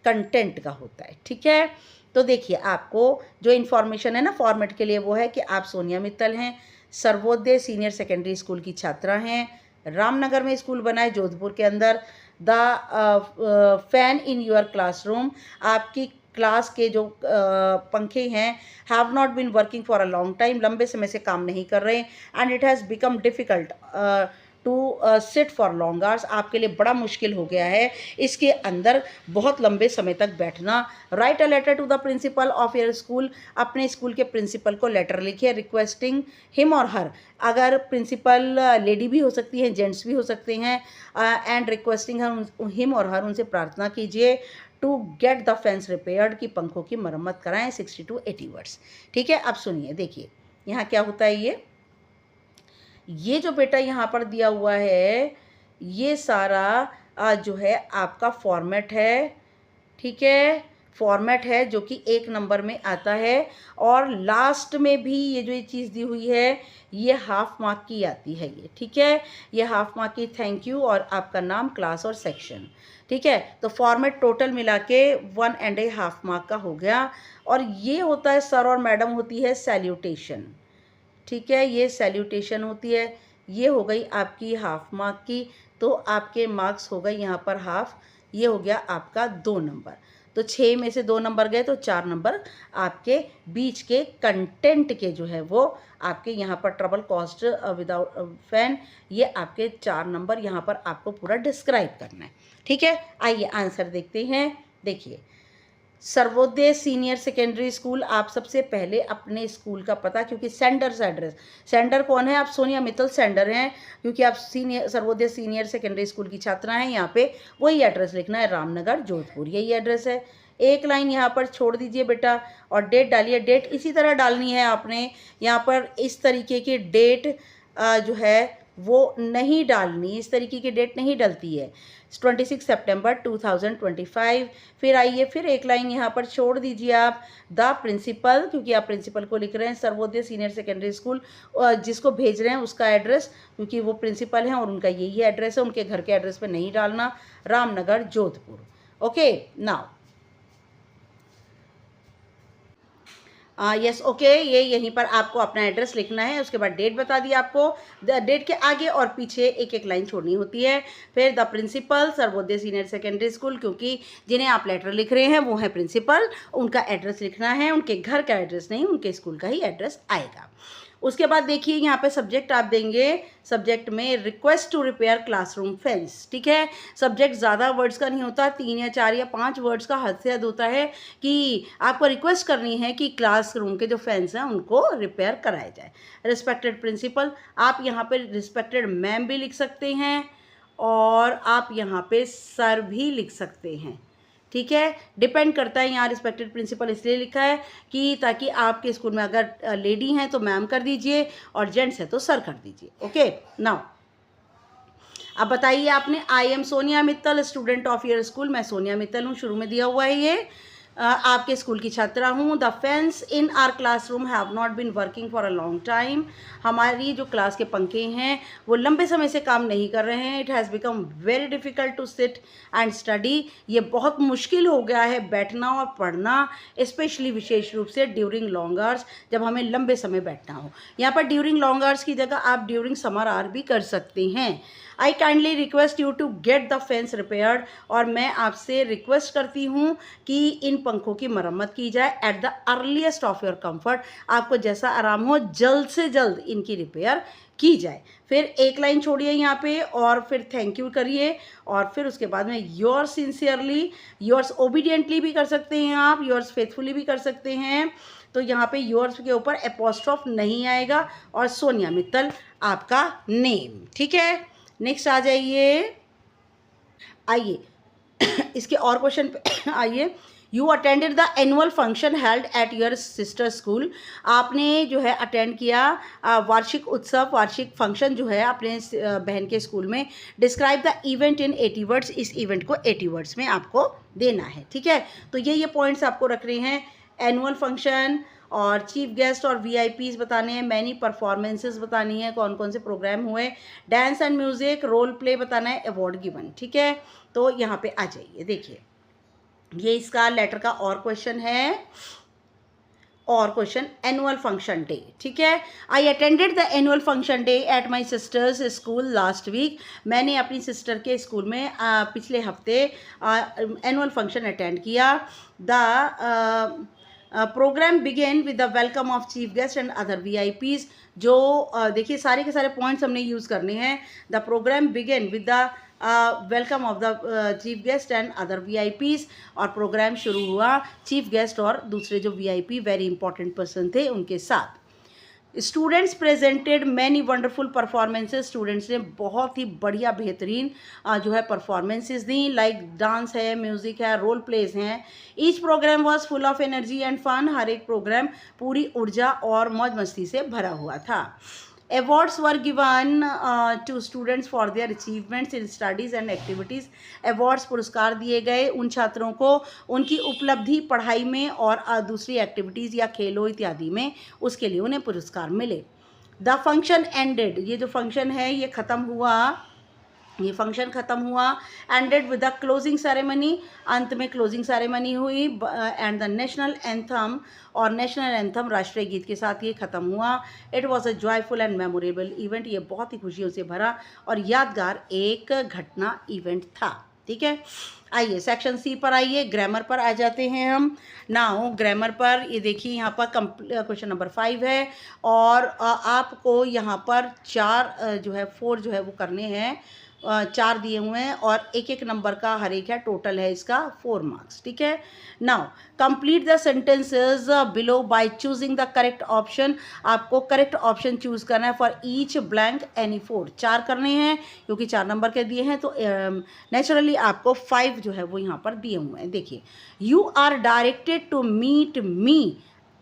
कंटेंट का होता है, ठीक है। तो देखिए आपको जो इन्फॉर्मेशन है ना फॉर्मेट के लिए वो है कि आप सोनिया मित्तल हैं, सर्वोदय सीनियर सेकेंडरी स्कूल की छात्रा हैं, रामनगर में स्कूल बना है जोधपुर के अंदर। The fan in your classroom, आपकी क्लास के जो पंखे हैं have not been working for a long time, लंबे समय से काम नहीं कर रहे, and it has become difficult to sit for long hours, आपके लिए बड़ा मुश्किल हो गया है इसके अंदर बहुत लंबे समय तक बैठना। Write a letter to the principal of your school, अपने स्कूल के प्रिंसिपल को लेटर लिखिए, रिक्वेस्टिंग हिम और हर, अगर प्रिंसिपल लेडी भी हो सकती है, जेंट्स भी हो सकते हैं, एंड रिक्वेस्टिंग हिम और हर, उनसे प्रार्थना कीजिए to get the fans repaired, की पंखों की मरम्मत कराएं, 60 to 80 वर्ड्स, ठीक है। अब सुनिए, देखिए यहाँ क्या होता है, ये जो बेटा यहाँ पर दिया हुआ है ये सारा जो है आपका फॉर्मेट है, ठीक है, फॉर्मेट है जो कि 1 नंबर में आता है, और लास्ट में भी ये जो ये चीज़ दी हुई है ये हाफ मार्क की आती है, ये ठीक है, ये हाफ मार्क की, थैंक यू, और आपका नाम, क्लास और सेक्शन, ठीक है। तो फॉर्मेट टोटल मिला के 1.5 मार्क का हो गया, और ये होता है सर और मैडम, होती है सैल्यूटेशन, ठीक है, ये सैल्यूटेशन होती है, ये हो गई आपकी हाफ मार्क की, तो आपके मार्क्स हो गए यहाँ पर हाफ, ये हो गया आपका 2 नंबर। तो 6 में से 2 नंबर गए तो 4 नंबर आपके बीच के कंटेंट के जो है वो आपके यहाँ पर ट्रबल कॉस्ट विदाउट फैन, ये आपके 4 नंबर यहाँ पर आपको पूरा डिस्क्राइब करना है, ठीक है। आइए आंसर देखते हैं। देखिए, सर्वोदय सीनियर सेकेंडरी स्कूल, आप सबसे पहले अपने स्कूल का पता, क्योंकि सेंडर से एड्रेस, सेंडर कौन है, आप सोनिया मित्तल सेंडर हैं, क्योंकि आप सर्वोदय सीनियर सेकेंडरी स्कूल की छात्रा हैं, यहाँ पे वही एड्रेस लिखना है, रामनगर जोधपुर, यही एड्रेस है। एक लाइन यहाँ पर छोड़ दीजिए बेटा, और डेट डालिए, डेट इसी तरह डालनी है आपने, यहाँ पर इस तरीके की डेट जो है वो नहीं डालनी, इस तरीके की डेट नहीं डलती है, 26 सितंबर 2025। फिर आइए, फिर एक लाइन यहाँ पर छोड़ दीजिए आप, द प्रिंसिपल, क्योंकि आप प्रिंसिपल को लिख रहे हैं, सर्वोदय सीनियर सेकेंडरी स्कूल जिसको भेज रहे हैं उसका एड्रेस, क्योंकि वो प्रिंसिपल हैं और उनका यही एड्रेस है, उनके घर के एड्रेस पे नहीं डालना, Ramnagar Jodhpur. Okay, now yes, okay, ये यहीं पर आपको अपना एड्रेस लिखना है, उसके बाद डेट बता दी आपको, डेट के आगे और पीछे एक एक लाइन छोड़नी होती है। फिर the principal Sarvodaya senior secondary school, क्योंकि जिन्हें आप लेटर लिख रहे हैं वो है प्रिंसिपल, उनका एड्रेस लिखना है, उनके घर का एड्रेस नहीं, उनके स्कूल का ही एड्रेस आएगा। उसके बाद देखिए यहाँ पे सब्जेक्ट आप देंगे, सब्जेक्ट में request to repair classroom fans, ठीक है। सब्जेक्ट ज़्यादा वर्ड्स का नहीं होता, 3 या 4 या 5 वर्ड्स का हद से हद होता है कि आपको रिक्वेस्ट करनी है कि क्लासरूम के जो फेंस हैं उनको रिपेयर कराया जाए। रिस्पेक्टेड प्रिंसिपल, आप यहाँ पे रिस्पेक्टेड मैम भी लिख सकते हैं, और आप यहाँ पे सर भी लिख सकते हैं, ठीक है, डिपेंड करता है। यहाँ रिस्पेक्टेड प्रिंसिपल इसलिए लिखा है कि ताकि आपके स्कूल में अगर लेडी हैं तो मैम कर दीजिए, और जेंट्स है तो सर कर दीजिए। ओके, नाउ अब बताइए आपने, I am Sonia Mittal student of your school, मैं सोनिया मित्तल हूँ, शुरू में दिया हुआ है ये, आपके स्कूल की छात्रा हूँ। The fans in our classroom have not been working for a long time, हमारी जो क्लास के पंखे हैं वो लंबे समय से काम नहीं कर रहे हैं। It has become very difficult to sit and study, ये बहुत मुश्किल हो गया है बैठना और पढ़ना, स्पेशली विशेष रूप से ड्यूरिंग लॉन्ग आवर्स, जब हमें लंबे समय बैठना हो। यहाँ पर ड्यूरिंग लॉन्ग आवर्स की जगह आप ड्यूरिंग समर आवर भी कर सकते हैं। I kindly request you to get the fans repaired, और मैं आपसे रिक्वेस्ट करती हूँ कि इन पंखों की मरम्मत की जाए at the earliest of your comfort, आपको जैसा आराम हो जल्द से जल्द इनकी रिपेयर की जाए। फिर एक लाइन छोड़िए यहाँ पे और फिर थैंक यू करिए और फिर उसके बाद में योर्स सिंसियरली, योर्स ओबीडियंटली भी कर सकते हैं आप, योर्स फेथफुली भी कर सकते हैं। तो यहाँ पे योर्स के ऊपर एपोस्ट्रोफ नहीं आएगा और सोनिया मित्तल आपका नेम, ठीक है। नेक्स्ट आ जाइए, आइए इसके और क्वेश्चन पे आइए। You attended the annual function held at your sister school, आपने जो है अटेंड किया वार्षिक उत्सव, वार्षिक फंक्शन जो है अपने बहन के स्कूल में। Describe the event in 80 words, इस इवेंट को 80 वर्ड्स में आपको देना है, ठीक है। तो ये पॉइंट्स आपको रख रहे हैं, एनुअल फंक्शन और चीफ गेस्ट और वीआईपीज बताने हैं, मैनी परफॉर्मेंसेस बतानी है, कौन कौन से प्रोग्राम हुए, dance and music, role play बताना है, अवार्ड गिवन, ठीक है। तो यहाँ पे आ जाइए, देखिए ये इसका लेटर का और क्वेश्चन है, और क्वेश्चन एनुअल फंक्शन डे, ठीक है। I attended the annual function day at my sister's school last week, मैंने अपनी सिस्टर के स्कूल में पिछले हफ्ते एनुअल फंक्शन अटेंड किया। The programme began with the welcome of chief guest and other VIPs, जो देखिए सारे के सारे पॉइंट्स हमने यूज़ करने हैं। The programme began with the welcome of the chief guest and other VIPs, और प्रोग्राम शुरू हुआ चीफ गेस्ट और दूसरे जो वीआईपी वेरी इंपॉर्टेंट पर्सन थे उनके साथ। Students presented many wonderful performances, students ने बहुत ही बढ़िया बेहतरीन जो है परफॉर्मेंसेज दी, लाइक डांस है, म्यूज़िक है, रोल प्लेज हैं। Each programme was full of energy and fun, हर एक प्रोग्राम पूरी ऊर्जा और मौज मस्ती से भरा हुआ था। Awards were given to students for their achievements in studies and activities. Awards पुरस्कार दिए गए उन छात्रों को उनकी उपलब्धि पढ़ाई में और दूसरी एक्टिविटीज़ या खेलों इत्यादि में, उसके लिए उन्हें पुरस्कार मिले। The function ended, ये जो फंक्शन है ये ख़त्म हुआ, ये फंक्शन ख़त्म हुआ। Ended with the closing ceremony, अंत में क्लोजिंग सेरेमनी हुई। एंड द नेशनल एंथम, और नेशनल एंथम राष्ट्रीय गीत के साथ ये ख़त्म हुआ। It was a joyful and memorable event, ये बहुत ही खुशियों से भरा और यादगार एक घटना इवेंट था, ठीक है। आइए सेक्शन सी पर आइए, ग्रामर पर आ जाते हैं हम। नाउ ग्रामर पर ये देखिए यहाँ पर क्वेश्चन नंबर 5 है और आपको यहाँ पर 4 जो है 4 जो है वो करने हैं, 4 दिए हुए हैं और एक एक नंबर का हर एक है, टोटल है इसका 4 मार्क्स, ठीक है। Now complete the sentences below by choosing the correct option, आपको करेक्ट ऑप्शन चूज करना है फॉर ईच ब्लैंक एनी 4, 4 करने हैं क्योंकि 4 नंबर के दिए हैं, तो नेचुरली आपको 5 जो है वो यहाँ पर दिए हुए हैं। देखिए you are directed to meet me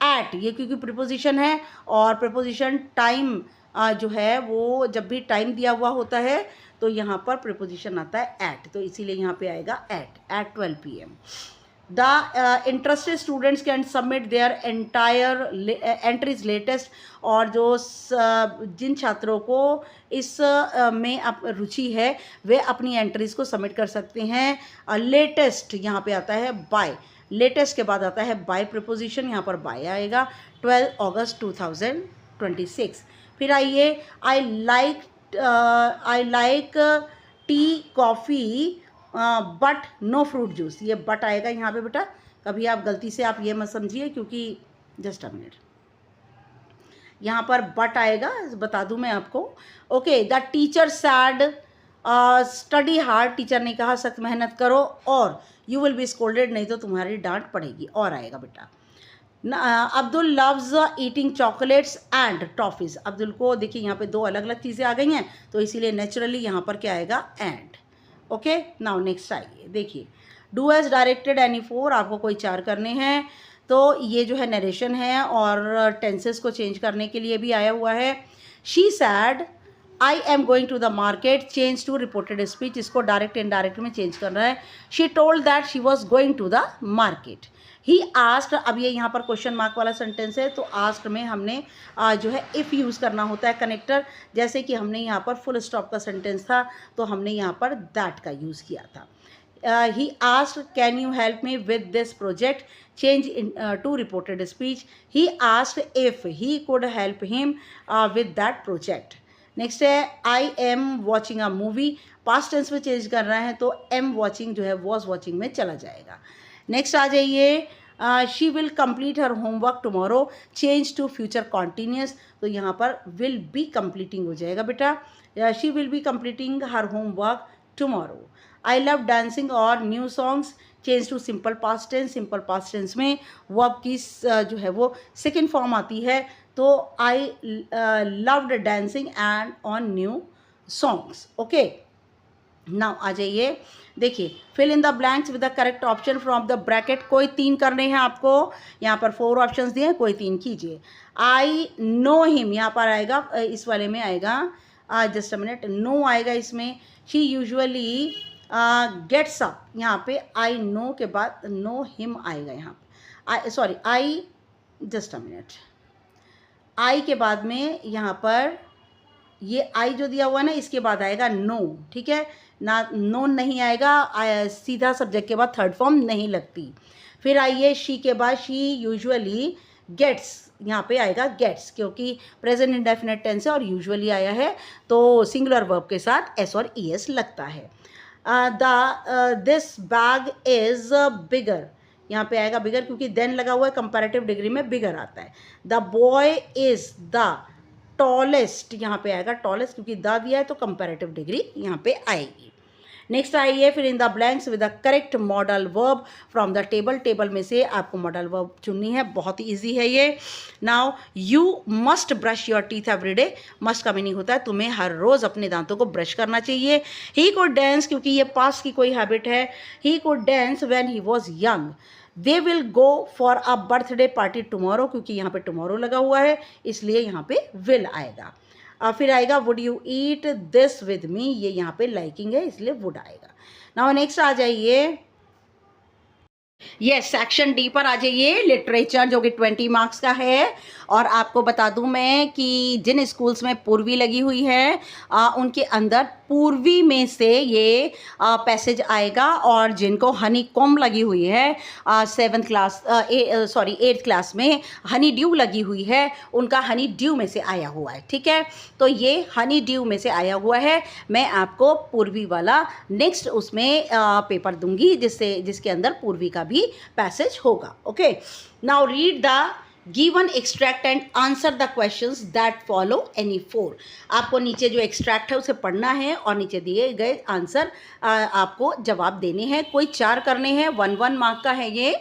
at, ये क्योंकि प्रीपोजिशन है और प्रीपोजिशन टाइम जो है वो जब भी टाइम दिया हुआ होता है तो यहाँ पर प्रीपोजिशन आता है एट, तो इसीलिए यहाँ पे आएगा at 12 PM। The interested students can submit their entire entries latest, और जो जिन छात्रों को इस में रुचि है वे अपनी एंट्रीज को सबमिट कर सकते हैं। लेटेस्ट यहाँ पे आता है बाय, लेटेस्ट के बाद आता है बाय प्रीपोजिशन, यहाँ पर बाय आएगा। 12 अगस्त 2026। फिर आइए I like tea coffee but no fruit juice, ये बट आएगा यहाँ पे बेटा, कभी आप गलती से आप ये मत समझिए क्योंकि जस्ट अ मिनट यहाँ पर बट आएगा, बता दूँ मैं आपको। Okay, the teacher sad study hard, teacher ने कहा सख्त मेहनत करो और यू विल बी स्कोल्डेड, नहीं तो तुम्हारी डांट पड़ेगी, और आएगा बेटा। Abdul loves eating chocolates and toffees, Abdul को देखिए यहाँ पे 2 अलग अलग चीज़ें आ गई हैं तो इसीलिए नेचुरली यहाँ पर क्या आएगा एंड। ओके, नाउ नेक्स्ट आइए, देखिए डू एज डायरेक्टेड एनी 4, आपको कोई 4 करने हैं, तो ये जो है नरेशन है और टेंसेस को चेंज करने के लिए भी आया हुआ है। She said I am going to the market, change to reported speech, इसको डायरेक्ट इनडायरेक्ट में चेंज करना है। She told that she was going to the market. He asked, अब ये यहाँ पर क्वेश्चन मार्क वाला सेंटेंस है तो आस्क्ड में हमने जो है इफ़ यूज़ करना होता है कनेक्टर, जैसे कि हमने यहाँ पर फुल स्टॉप का सेंटेंस था तो हमने यहाँ पर दैट का यूज़ किया था। He asked, can you help me with this project? Change to reported speech. He asked if he could help him with that project. Next है I am watching a movie, past tense में change करना है तो am watching जो है was watching में चला जाएगा। नेक्स्ट आ जाइए, she will complete her homework tomorrow, change to future continuous, तो यहाँ पर विल बी कंप्लीटिंग हो जाएगा बेटा, she will be completing her homework tomorrow. I love dancing और new songs, change to simple past tense, simple past tense में verb की जो है वो सेकेंड फॉर्म आती है, तो I loved dancing and on new songs. Okay, now आ जाइए, देखिए fill in the blanks with the correct option from the bracket, कोई 3 करने हैं आपको, यहाँ पर 4 ऑप्शंस दिए हैं, कोई 3 कीजिए। आई नो हिम, यहाँ पर आएगा, इस वाले में आएगा, जस्ट अ मिनट, नो आएगा इसमें, शी यूजुअली गेट्स अप, यहाँ पे आई नो के बाद नो हिम आएगा, यहाँ sorry I, just a minute, I के बाद में यहाँ पर ये आई जो दिया हुआ है ना, इसके बाद आएगा नो, ठीक है ना, नो नहीं आएगा, सीधा सब्जेक्ट के बाद थर्ड फॉर्म नहीं लगती। फिर आइए शी के बाद, शी यूजुअली गेट्स, यहाँ पे आएगा गेट्स, क्योंकि प्रेजेंट इंडेफिनेट टेंस है और यूजुअली आया है, तो सिंगुलर वर्ब के साथ एस और ई एस लगता है। दिस बैग इज़ बिगर, यहाँ पे आएगा बिगर, क्योंकि देन लगा हुआ है, कंपैरेटिव डिग्री में बिगर आता है। The boy is the tallest, यहाँ पे आएगा टॉलेस्ट, क्योंकि द दिया है तो कंपैरेटिव डिग्री यहाँ पे आएगी। नेक्स्ट आइए, फिर in the blanks with the correct modal verb from the table, table में से आपको मॉडल वर्ब चुननी है, बहुत ही ईजी है ये। Now you must brush your teeth every day, must का मीनिंग होता है तुम्हें हर रोज़ अपने दांतों को ब्रश करना चाहिए। ही कुड डांस, क्योंकि ये पास्ट की कोई हैबिट है, he could dance when he was young. They will go for a birthday party tomorrow, क्योंकि यहाँ पे टुमारो लगा हुआ है, इसलिए यहाँ पे विल आएगा। फिर आएगा would you eat this with me, ये यहाँ पे लाइकिंग है इसलिए वुड आएगा। नाउ नेक्स्ट आ जाइए, यस सेक्शन डी पर आ जाइए, लिटरेचर, जो कि 20 मार्क्स का है। और आपको बता दूं मैं कि जिन स्कूल्स में पूर्वी लगी हुई है उनके अंदर पूर्वी में से ये पैसेज आएगा, और जिनको हनी कॉम लगी हुई है 7th class sorry 8th class में हनी ड्यू लगी हुई है, उनका हनी ड्यू में से आया हुआ है, ठीक है, तो ये हनी ड्यू में से आया हुआ है। मैं आपको पूर्वी वाला नेक्स्ट उसमें पेपर दूंगी, जिसके अंदर पूर्वी का भी पैसेज होगा। Okay, now read the given extract and answer the questions that follow any 4। आपको नीचे जो एक्सट्रैक्ट है उसे पढ़ना है और नीचे दिए गए आंसर आपको जवाब देने हैं। कोई 4 करने हैं, 1 मार्क का है ये।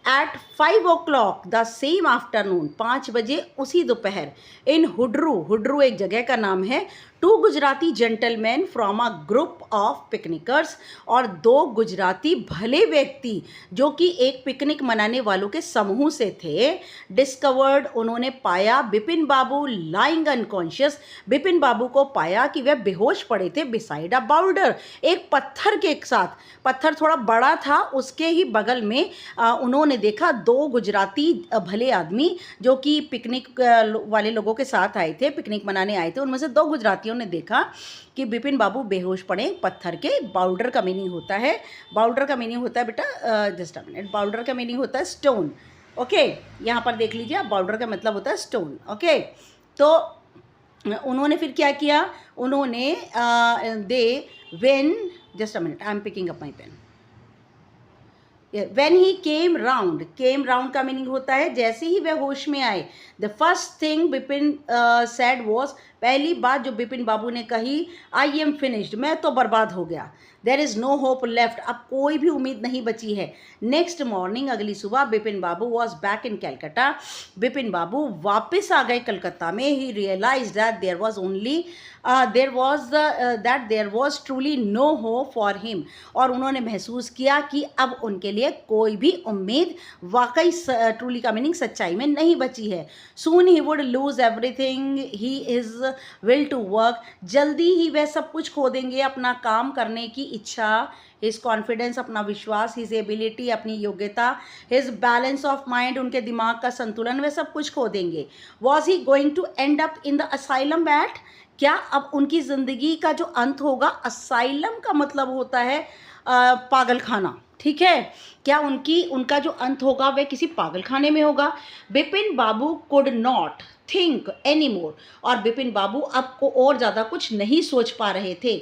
Eight 5 o'clock the same afternoon, 5 बजे उसी दोपहर, इन हुड्रू, हुड्रू एक जगह का नाम है, 2 Gujarati gentleman from a group of picnickers, और 2 गुजराती भले व्यक्ति जो कि एक पिकनिक मनाने वालों के समूह से थे, डिस्कवर्ड, उन्होंने पाया, बिपिन बाबू लाइंग अनकॉन्शियस, बिपिन बाबू को पाया कि वह बेहोश पड़े थे, बिसाइड अ बाउल्डर, एक पत्थर के साथ, पत्थर थोड़ा बड़ा था उसके ही बगल में उन्होंने देखा 2 गुजराती भले आदमी जो कि पिकनिक वाले लोगों के साथ आए थे, पिकनिक मनाने आए थे, उनमें से 2 गुजरातियों ने देखा कि बिपिन बाबू बेहोश पड़े पत्थर के। बाउल्डर का मीनिंग होता है, बाउल्डर का मीनिंग होता है बेटा, जस्ट अ मिनट, बाउल्डर का मीनिंग होता है स्टोन। ओके, यहाँ पर देख लीजिए, बाउल्डर का मतलब होता है स्टोन। ओके, तो उन्होंने फिर क्या किया, उन्होंने they when, just a minute, I am picking up my pen, When he came round का मीनिंग होता है जैसे ही वह होश में आए। The first thing Bipin said was, पहली बात जो बिपिन बाबू ने कही, आई एम फिनिश्ड, मैं तो बर्बाद हो गया। There is no hope left, अब कोई भी उम्मीद नहीं बची है। नेक्स्ट मॉर्निंग, अगली सुबह, Bipin Babu was back in Calcutta, Bipin Babu वापस आ गए कलकत्ता में। He realise that there was only there was truly no hope for him, और उन्होंने महसूस किया कि अब उनके लिए कोई भी उम्मीद वाकई, ट्रूली का मीनिंग सच्चाई में नहीं बची है। Soon he would lose everything he is will to work, जल्दी ही वह सब कुछ खो देंगे, अपना काम करने की इच्छा, हिज कॉन्फिडेंस, अपना विश्वास, हिज एबिलिटी, अपनी योग्यता, हिज बैलेंस ऑफ माइंड, उनके दिमाग का संतुलन, वह सब कुछ खो देंगे। Was he going to end up in the asylum at, क्या अब उनकी ज़िंदगी का जो अंत होगा, असाइलम का मतलब होता है पागल खाना, ठीक है, क्या उनका जो अंत होगा वह किसी पागल खाने में होगा। Bipin Babu could not think any more, और बिपिन बाबू अब को और ज़्यादा कुछ नहीं सोच पा रहे थे।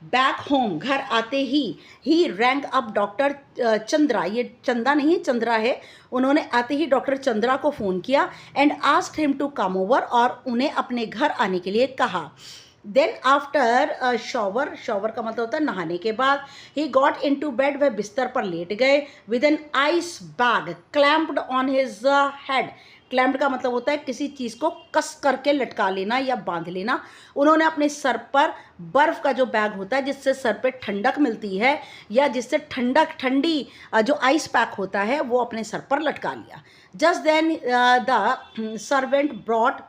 बैक होम, घर आते ही रैंक अप डॉक्टर चंद्रा, ये चंदा नहीं चंद्रा है, उन्होंने आते ही डॉक्टर चंद्रा को फ़ोन किया and asked him to come over, और उन्हें अपने घर आने के लिए कहा. देन आफ्टर शॉवर, शॉवर का मतलब होता है नहाने के बाद, he got into bed, वह बिस्तर पर लेट गए, with an ice bag clamped on his head. Clamped का मतलब होता है किसी चीज़ को कस करके लटका लेना या बांध लेना. उन्होंने अपने सर पर बर्फ़ का जो बैग होता है जिससे सर पे ठंडक मिलती है या जिससे ठंडी जो आइस पैक होता है वो अपने सर पर लटका लिया. Just then the servant brought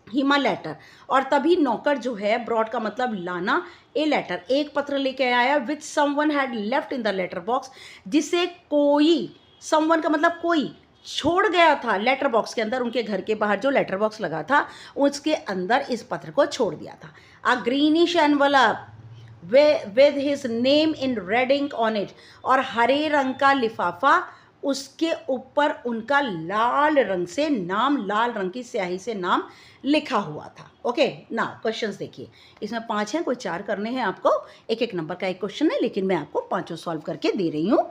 him a letter, और तभी नौकर जो है, ब्रॉड का मतलब लाना, ए लेटर, एक पत्र लेके आया, which someone had left in the letter box, जिसे कोई, समवन का मतलब कोई, छोड़ गया था लेटर बॉक्स के अंदर, उनके घर के बाहर जो लेटर बॉक्स लगा था उसके अंदर इस पत्र को छोड़ दिया था. A greenish envelope with his name in red ink on it, और हरे रंग का लिफाफा, उसके ऊपर उनका लाल रंग से नाम, लाल रंग की स्याही से नाम लिखा हुआ था. ओके, नाउ क्वेश्चंस देखिए, इसमें 5 हैं, कोई 4 करने हैं आपको, एक एक नंबर का एक क्वेश्चन है, लेकिन मैं आपको 5 सॉल्व करके दे रही हूँ.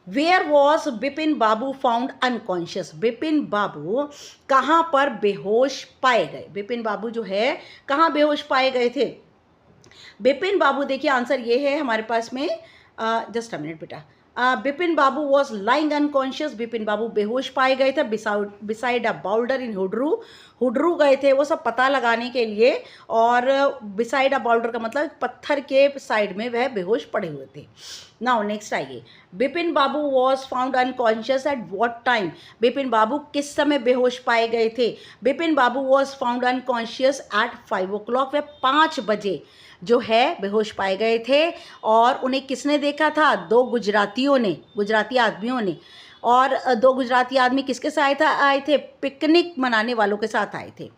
Where was Bipin Babu found unconscious, Bipin Babu कहाँ पर बेहोश पाए गए. बिपिन बाबू जो है कहाँ बेहोश पाए गए थे. बिपिन बाबू, देखिए आंसर ये है हमारे पास में, जस्ट अ मिनट बेटा. Bipin Babu was lying unconscious, Bipin बाबू बेहोश पाए गए थे बिसाइड अ बाउल्डर इन हुड्रू. हुड्रू गए थे वो सब पता लगाने के लिए, और बिसाइड अ बाउल्डर का मतलब पत्थर के साइड में वह बेहोश पड़े हुए थे. नाउ नेक्स्ट आइए, Bipin Babu was found unconscious at what time, Bipin Babu किस समय बेहोश पाए गए थे. Bipin Babu was found unconscious at 5 o'clock, वह 5 बजे जो है बेहोश पाए गए थे. और उन्हें किसने देखा था, 2 गुजरातियों ने, गुजराती आदमियों ने. और 2 गुजराती आदमी किसके साथ आए थे, पिकनिक मनाने वालों के साथ आए थे.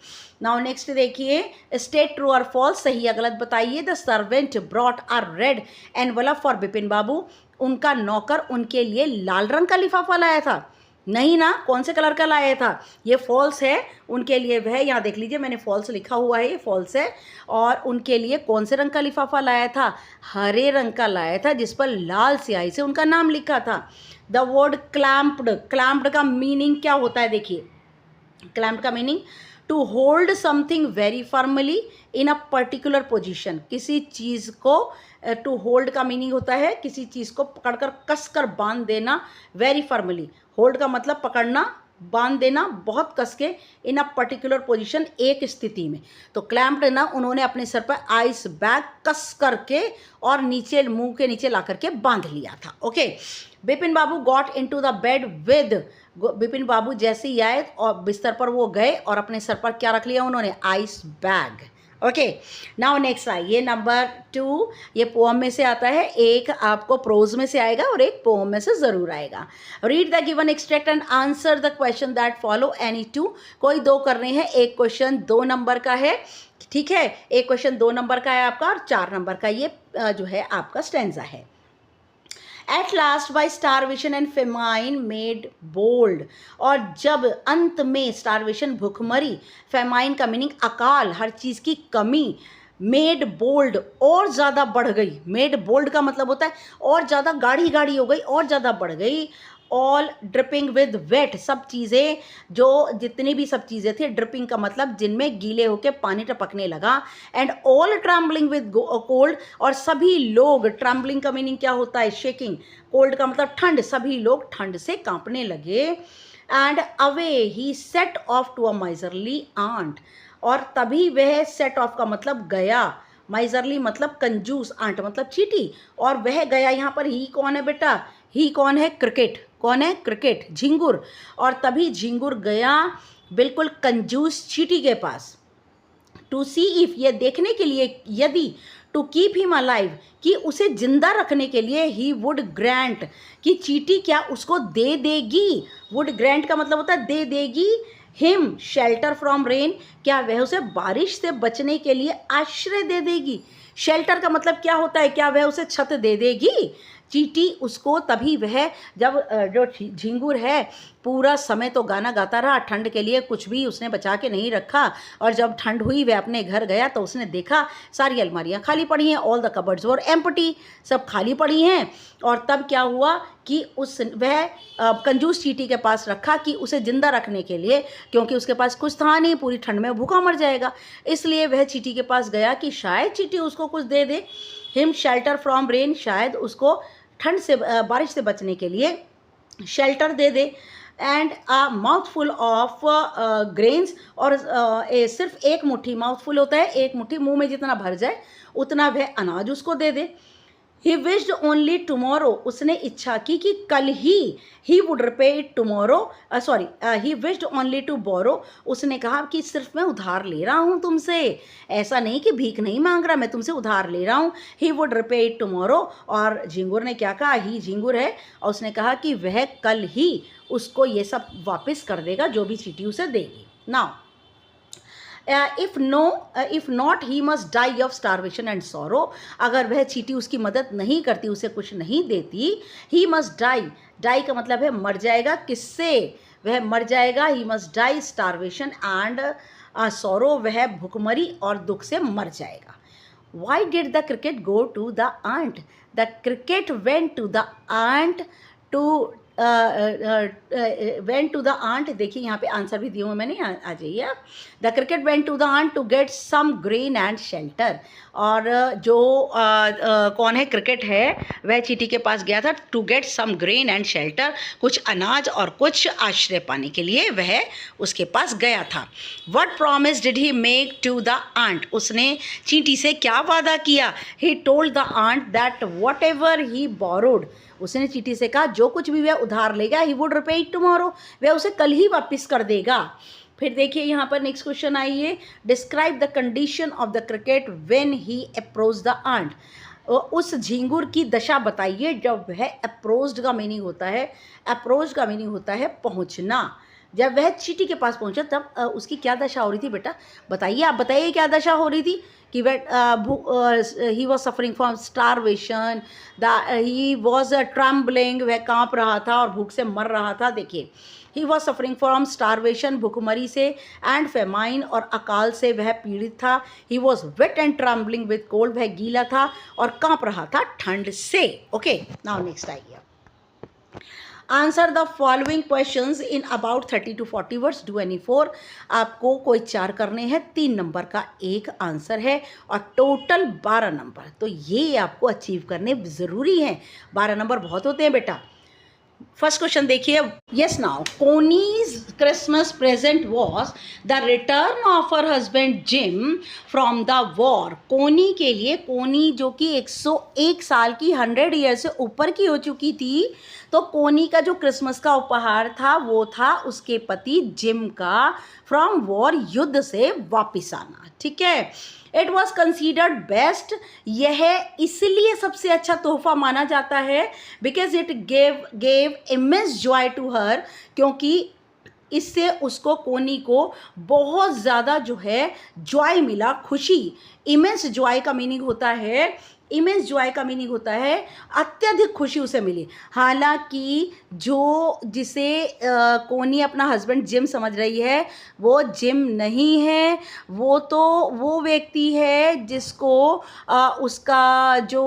नाउ नेक्स्ट देखिए, स्टेट ट्रू और फॉल्स, सही या गलत बताइए. The servant brought a red envelope for Bipin Babu, उनका नौकर उनके लिए लाल रंग का लिफाफा लाया था. नहीं ना, कौन से कलर का लाया था, ये फॉल्स है. उनके लिए वह, यहाँ देख लीजिए मैंने फॉल्स लिखा हुआ है, ये फॉल्स है. और उनके लिए कौन से रंग का लिफाफा लाया था, हरे रंग का लाया था, जिस पर लाल स्याही से उनका नाम लिखा था. द वर्ड क्लैम्प्ड, क्लैम्प्ड का मीनिंग क्या होता है, देखिए क्लैम्प्ड का meaning to hold something very firmly in a particular position, किसी चीज़ को, टू होल्ड का मीनिंग होता है किसी चीज़ को पकड़कर कसकर बांध देना, वेरी फर्मली. होल्ड का मतलब पकड़ना, बांध देना बहुत कस के, इन अ पर्टिकुलर पोजीशन, एक स्थिति में. तो क्लैम्प्ड ना, उन्होंने अपने सर पर आइस बैग कस करके और नीचे, मुंह के नीचे ला करके बांध लिया था. Okay, Bipin Babu got into the bed with, Bipin Babu जैसे ही आए और बिस्तर पर वो गए और अपने सर पर क्या रख लिया उन्होंने, ice bag. Okay, now next आइए नंबर 2, ये पोम में से आता है, एक आपको प्रोज में से आएगा और एक पोम में से ज़रूर आएगा. Read the given extract and answer the question that follow any 2, कोई 2 करने हैं, एक क्वेश्चन 2 नंबर का है, ठीक है, एक क्वेश्चन 2 नंबर का है आपका, और 4 नंबर का ये जो है आपका स्टैंजा है. At last by starvation and famine made bold, और जब अंत में स्टारवेशन भूखमरी, फेमाइन का मीनिंग अकाल, हर चीज़ की कमी, मेड बोल्ड और ज़्यादा बढ़ गई. मेड बोल्ड का मतलब होता है और ज़्यादा गाढ़ी गाढ़ी हो गई, और ज़्यादा बढ़ गई. ऑल ड्रिपिंग विद वेट, सब चीज़ें, जो जितनी भी सब चीज़ें थी, ड्रिपिंग का मतलब जिनमें गीले होकर पानी टपकने लगा. And all trembling with cold, और सभी लोग, ट्रम्बलिंग का मीनिंग क्या होता है, शेकिंग, कोल्ड का मतलब ठंड, सभी लोग ठंड से कांपने लगे. And away he set off to a miserly ant, और तभी वह, सेट ऑफ का मतलब गया, माइजरली मतलब कंजूस, आंट मतलब चीटी, और वह गया. यहाँ पर ही कौन है बेटा, ही कौन है, क्रिकेट, कौन है, क्रिकेट, झिंगुर. और तभी झिंगुर गया बिल्कुल कंजूस चीटी के पास, टू सी इफ, ये देखने के लिए, यदि, टू कीप हिम अलाइव, कि उसे जिंदा रखने के लिए, ही वुड ग्रांट, कि चीटी क्या उसको दे देगी, वुड ग्रांट का मतलब होता है दे देगी, हिम शेल्टर फ्रॉम रेन, क्या वह उसे बारिश से बचने के लिए आश्रय दे देगी. शेल्टर का मतलब क्या होता है, क्या वह उसे छत दे देगी, चींटी उसको तभी वह जब जो झिंगुर है पूरा समय तो गाना गाता रहा, ठंड के लिए कुछ भी उसने बचा के नहीं रखा, और जब ठंड हुई वह अपने घर गया तो उसने देखा सारी अलमारियाँ खाली पड़ी हैं, all the cupboards were empty, सब खाली पड़ी हैं। और तब क्या हुआ कि वह कंजूस चींटी के पास रखा कि उसे ज़िंदा रखने के लिए, क्योंकि उसके पास कुछ था नहीं, पूरी ठंड में भूखा मर जाएगा, इसलिए वह चींटी के पास गया कि शायद चींटी उसको कुछ दे दे, हिम शेल्टर फ्रॉम रेन, शायद उसको ठंड से बारिश से बचने के लिए shelter they they, and a mouthful of grains, और सिर्फ एक मुट्ठी, माउथफुल होता है एक मुट्ठी, मुंह में जितना भर जाए उतना वह अनाज उसको दे दे। ही विश्ड ओनली टुमारो, उसने इच्छा की कि कल he would repay it tomorrow, he wished only to borrow, उसने कहा कि सिर्फ मैं उधार ले रहा हूँ तुमसे, ऐसा नहीं कि भीख नहीं मांग रहा, मैं तुमसे उधार ले रहा हूँ। ही वुड रिपे इट टुमारो, और झिंगुर ने क्या कहा, ही झिंगुर है, और उसने कहा कि वह कल ही उसको ये सब वापस कर देगा जो भी चींटी उसे देगी। Now if not he must die of starvation and sorrow, अगर वह चींटी उसकी मदद नहीं करती, उसे कुछ नहीं देती, ही मस्ट डाई का मतलब है मर जाएगा, किससे, वह मर जाएगा, he must die starvation and sorrow, वह भुखमरी और दुख से मर जाएगा। Why did the cricket go to the ant? The cricket went to the ant to went to the ant, देखिए यहाँ पे आंसर भी दिए हुए मैंने, आ जाइए आप। The cricket went to the ant to get some grain and shelter, और जो कौन है, क्रिकेट है, वह चींटी के पास गया था to get some grain and shelter, कुछ अनाज और कुछ आश्रय पाने के लिए वह उसके पास गया था। What promise did he make to the ant, उसने चींटी से क्या वादा किया। He told the ant that whatever he borrowed, उसने चींटी से कहा जो कुछ भी वह उधार लेगा, ही वुड रिपे इट टुमारो, वह उसे कल ही वापस कर देगा। फिर देखिए यहाँ पर नेक्स्ट क्वेश्चन आई है, describe the condition of the cricket when he approach the ant, उस झिंगुर की दशा बताइए जब वह अप्रोच्ड का मीनिंग होता है, अप्रोच का मीनिंग होता है पहुँचना, जब वह चींटी के पास पहुंचा तब उसकी क्या दशा हो रही थी, बेटा बताइए, आप बताइए क्या दशा हो रही थी, कि वह he was suffering from starvation, he was trembling, वह काँप रहा था और भूख से मर रहा था। देखिए, he was suffering from starvation, भुखमरी से, एंड फेमाइन, और अकाल से वह पीड़ित था। He was wet and trembling with cold, वह गीला था और काँप रहा था ठंड से। ओके, नाउ नेक्स्ट आइए, answer the following questions in about 30 to 40 words, do any 4, आपको कोई 4 करने हैं, 3 नंबर का एक आंसर है और टोटल 12 नंबर, तो ये आपको अचीव करने ज़रूरी हैं, 12 नंबर बहुत होते हैं बेटा। फर्स्ट क्वेश्चन देखिए, yes now, Connie's Christmas present was the return of her husband Jim from the war, Connie के लिए, कोनी जो कि 101 साल की, 100 ईयर से ऊपर की हो चुकी थी, तो कोनी का जो क्रिसमस का उपहार था वो था उसके पति जिम का फ्रॉम वॉर, युद्ध से वापिस आना। ठीक है, इट वॉज कंसिडर्ड बेस्ट, यह इसलिए सबसे अच्छा तोहफा माना जाता है, because it gave immense joy to her, क्योंकि इससे उसको, कोनी को बहुत ज़्यादा जो है जॉय मिला, खुशी। इमेंस जॉय का मीनिंग होता है, इमेंस जॉय का मीनिंग होता है अत्यधिक खुशी उसे मिली। हालांकि जो जिसे कोनी अपना हस्बैंड जिम समझ रही है वो जिम नहीं है, वो तो वो व्यक्ति है जिसको उसका जो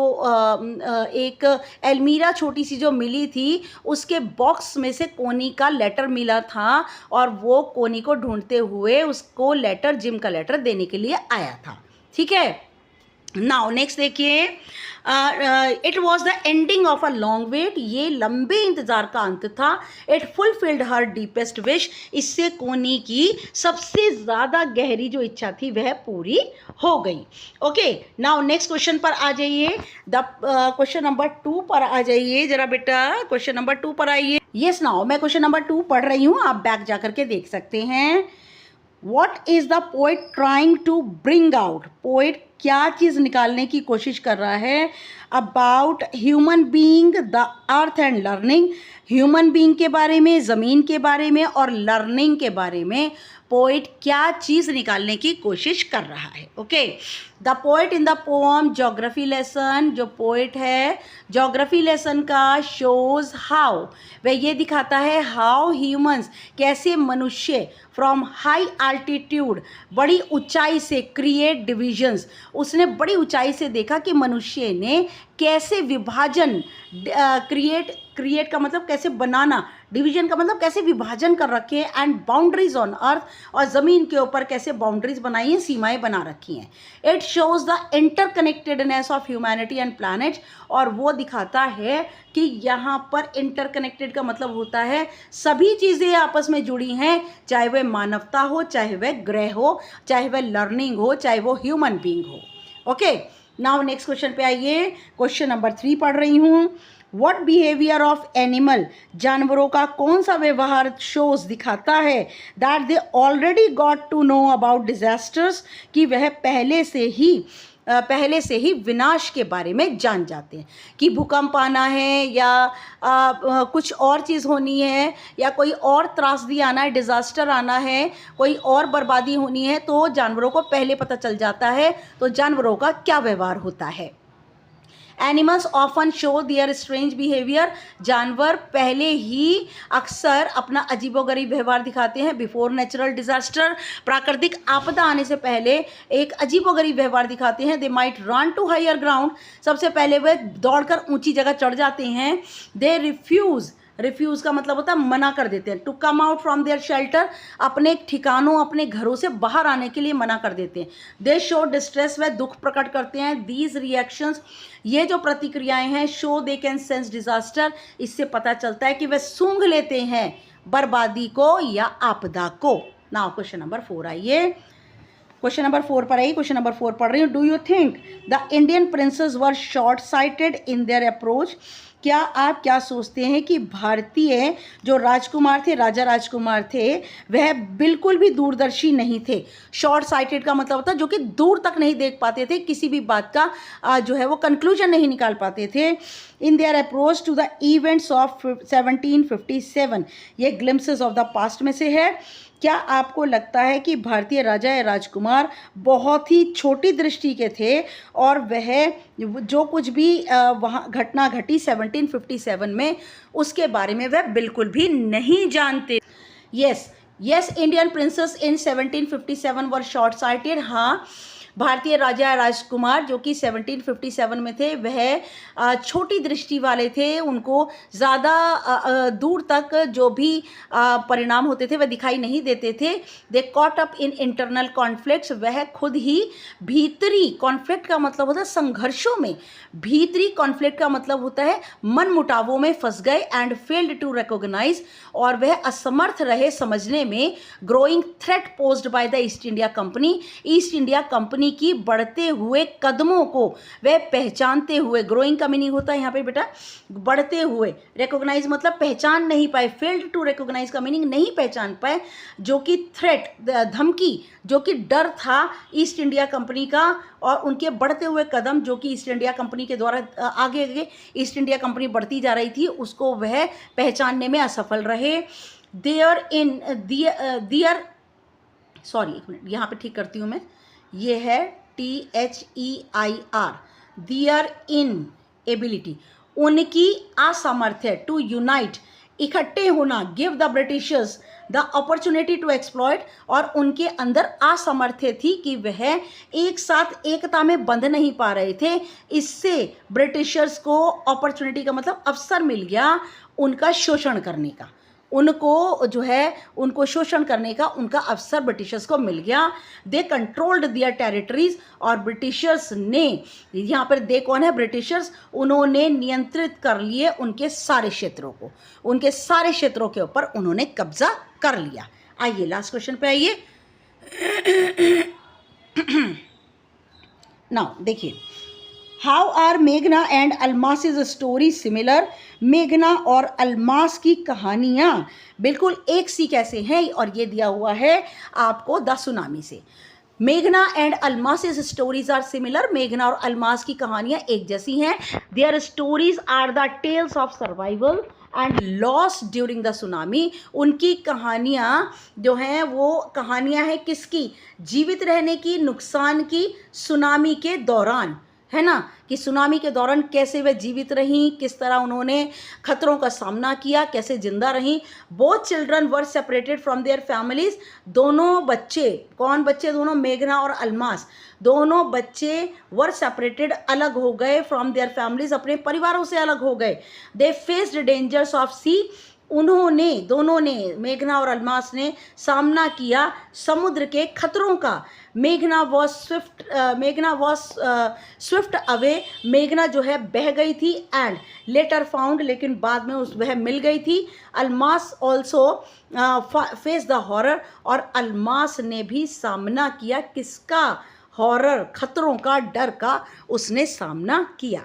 एक एलमीरा छोटी सी जो मिली थी उसके बॉक्स में से कोनी का लेटर मिला था, और वो कोनी को ढूंढते हुए उसको लेटर, जिम का लेटर देने के लिए आया था। ठीक है, नाउ नेक्स्ट देखिए, it was the ending of a long wait, ये लंबे इंतजार का अंत था। It fulfilled her deepest wish, इससे कोनी की सबसे ज़्यादा गहरी जो इच्छा थी वह पूरी हो गई। ओके, नाउ नेक्स्ट क्वेश्चन पर आ जाइए, द क्वेश्चन नंबर 2 पर आ जाइए जरा बेटा, क्वेश्चन नंबर 2 पर आइए। यस नाउ, मैं क्वेश्चन नंबर 2 पढ़ रही हूँ, आप बैक जा करके देख सकते हैं। What is the poet trying to bring out? Poet क्या चीज़ निकालने की कोशिश कर रहा है? About human being, the earth and learning, human being के बारे में, ज़मीन के बारे में और लर्निंग के बारे में पोएट क्या चीज़ निकालने की कोशिश कर रहा है। Okay, the poet in the poem geography lesson, जो पोएट है ज्योग्राफी लेसन का, शोज हाउ, वह ये दिखाता है हाउ ह्यूमंस, कैसे मनुष्य फ्रॉम हाई आल्टीट्यूड, बड़ी ऊंचाई से, क्रिएट डिविजन्स, उसने बड़ी ऊंचाई से देखा कि मनुष्य ने कैसे विभाजन, क्रिएट का मतलब कैसे बनाना, डिवीजन का मतलब कैसे विभाजन कर रखे हैं, एंड बाउंड्रीज ऑन अर्थ, और ज़मीन के ऊपर कैसे बाउंड्रीज बनाई हैं, सीमाएं बना रखी हैं। It shows the interconnectedness of humanity and planet, और वो दिखाता है कि यहाँ पर इंटरकनेक्टेड का मतलब होता है सभी चीज़ें आपस में जुड़ी हैं, चाहे वह मानवता हो, चाहे वह ग्रह हो, चाहे वह लर्निंग हो, चाहे वो ह्यूमन बीइंग हो। ओके, नाउ नेक्स्ट क्वेश्चन पे आइए। क्वेश्चन नंबर 3 पढ़ रही हूँ। व्हाट बिहेवियर ऑफ एनिमल, जानवरों का कौन सा व्यवहार शोज दिखाता है that they already got to know about disasters, कि वह पहले से ही विनाश के बारे में जान जाते हैं, कि भूकंप आना है या कुछ और चीज़ होनी है या कोई और त्रासदी आना है, डिज़ास्टर आना है, कोई और बर्बादी होनी है, तो जानवरों को पहले पता चल जाता है। तो जानवरों का क्या व्यवहार होता है? Animals often show their strange behaviour, जानवर पहले ही अक्सर अपना अजीबोगरीब व्यवहार दिखाते हैं। बिफोर नेचुरल डिजास्टर, प्राकृतिक आपदा आने से पहले एक अजीबोगरीब व्यवहार दिखाते हैं। They might run to higher ground, सबसे पहले वे दौड़कर ऊंची जगह चढ़ जाते हैं। दे रिफ्यूज़ का मतलब होता है मना कर देते हैं। To come out from their shelter, अपने ठिकानों, अपने घरों से बाहर आने के लिए मना कर देते हैं। दे शो डिस्ट्रेस, वह दुख प्रकट करते हैं। दीज रिएक्शंस, ये जो प्रतिक्रियाएं हैं, show they can sense disaster, इससे पता चलता है कि वह सूंघ लेते हैं बर्बादी को या आपदा को। नाउ क्वेश्चन नंबर 4 आइए। क्वेश्चन नंबर 4 पर आई। क्वेश्चन नंबर 4 पढ़ रही हूँ। Do you think the Indian princess were short sighted in their approach, क्या आप क्या सोचते हैं कि भारतीय जो राजकुमार थे, राजा राजकुमार थे, वह बिल्कुल भी दूरदर्शी नहीं थे? शॉर्ट साइटेड का मतलब होता है जो कि दूर तक नहीं देख पाते थे, किसी भी बात का जो है वो कंक्लूजन नहीं निकाल पाते थे। In their approach to the events of 1757, ये ग्लिम्पसेस ऑफ द पास्ट में से है। क्या आपको लगता है कि भारतीय राजा या राजकुमार बहुत ही छोटी दृष्टि के थे और वह जो कुछ भी वहाँ घटना घटी 1757 में, उसके बारे में वह बिल्कुल भी नहीं जानते? यस, इंडियन प्रिंसेस इन 1757 वर शॉर्ट साइटेड। हाँ, भारतीय राजा राजकुमार जो कि 1757 में थे, वह छोटी दृष्टि वाले थे। उनको ज़्यादा दूर तक जो भी परिणाम होते थे वह दिखाई नहीं देते थे। They caught up in internal conflicts, वह खुद ही भीतरी, कॉन्फ्लिक्ट का मतलब होता है संघर्षों में, भीतरी कॉन्फ्लिक्ट का मतलब होता है मन मुटावों में फंस गए। एंड फेल्ड टू रिकॉग्नाइज, और वह असमर्थ रहे समझने में growing threat posed by the east India company, east India company की बढ़ते हुए कदमों को वह पहचानते हुए। ग्रोइंग का मीनिंग होता है यहाँ पे बेटा बढ़ते हुए, रिकॉग्नाइज मतलब पहचान नहीं पाए, फेल्ड टू रिकॉग्नाइज का मीनिंग नहीं पहचान पाए, जो कि थ्रेट, धमकी, जो कि डर था ईस्ट इंडिया कंपनी का, और उनके बढ़ते हुए कदम जो कि ईस्ट इंडिया कंपनी के द्वारा आगे आगे ईस्ट इंडिया कंपनी बढ़ती जा रही थी, उसको वह पहचानने में असफल रहे। एक मिनट यहाँ पे ठीक करती हूँ मैं, ये है THEIR, देयर इन एबिलिटी, उनकी असामर्थ्य, टू यूनाइट, इकट्ठे होना, give the Britishers the opportunity to exploit, और उनके अंदर असामर्थ्य थी कि वह एक साथ एकता में बंध नहीं पा रहे थे। इससे ब्रिटिशर्स को अपॉर्चुनिटी का मतलब अवसर मिल गया उनका शोषण करने का, उनको जो है उनको शोषण करने का उनका अवसर ब्रिटिशर्स को मिल गया। दे कंट्रोल्ड दियर टेरिटरीज, और ब्रिटिशर्स ने, यहाँ पर दे कौन है? ब्रिटिशर्स, उन्होंने नियंत्रित कर लिए उनके सारे क्षेत्रों को, उनके सारे क्षेत्रों के ऊपर उन्होंने कब्जा कर लिया। आइए लास्ट क्वेश्चन पे आइए। नाउ देखिए, हाउ आर मेघना and Almas is story similar, मेघना और अल्मास की कहानियाँ बिल्कुल एक सी कैसे हैं, और ये दिया हुआ है आपको द सुनामी से। मेघना and Almas's stories are similar, मेघना और अल्मास की कहानियां एक जैसी हैं. Their stories are the tales of survival and loss during the tsunami. उनकी कहानियां जो हैं वो कहानियां हैं किसकी? जीवित रहने की, नुकसान की, सुनामी के दौरान, है ना, कि सुनामी के दौरान कैसे वे जीवित रहीं, किस तरह उन्होंने खतरों का सामना किया, कैसे जिंदा रहीं. Both children were separated from their families. दोनों बच्चे, कौन बच्चे? दोनों, मेघना और अल्मास, दोनों बच्चे वर सेपरेटेड, अलग हो गए, फ्रॉम देयर फैमिलीज, अपने परिवारों से अलग हो गए. दे फेस्ड डेंजर्स ऑफ सी. उन्होंने, दोनों ने, मेघना और अल्मास ने सामना किया समुद्र के खतरों का. मेघना वॉज स्विफ्ट अवे. मेघना जो है बह गई थी. एंड लेटर फाउंड, लेकिन बाद में वह मिल गई थी. Almas also face the horror. और अल्मास ने भी सामना किया किसका? हॉरर, खतरों का, डर का उसने सामना किया.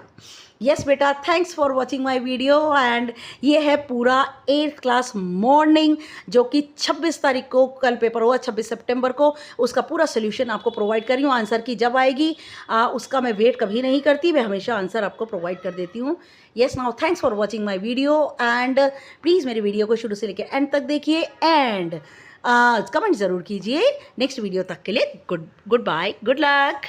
यस बेटा, thanks for watching my video. And ये है पूरा 8th क्लास मॉर्निंग, जो कि 26 तारीख को कल पेपर हुआ, 26 सितंबर को. उसका पूरा सोल्यूशन आपको प्रोवाइड कर रही हूँ. आंसर की जब आएगी उसका मैं वेट कभी नहीं करती, मैं हमेशा आंसर आपको प्रोवाइड कर देती हूँ. Yes, now thanks for watching my video. And please मेरी वीडियो को शुरू से लेकर एंड तक देखिए. एंड कमेंट ज़रूर कीजिए. नेक्स्ट वीडियो तक के लिए गुड बाय, गुड लक.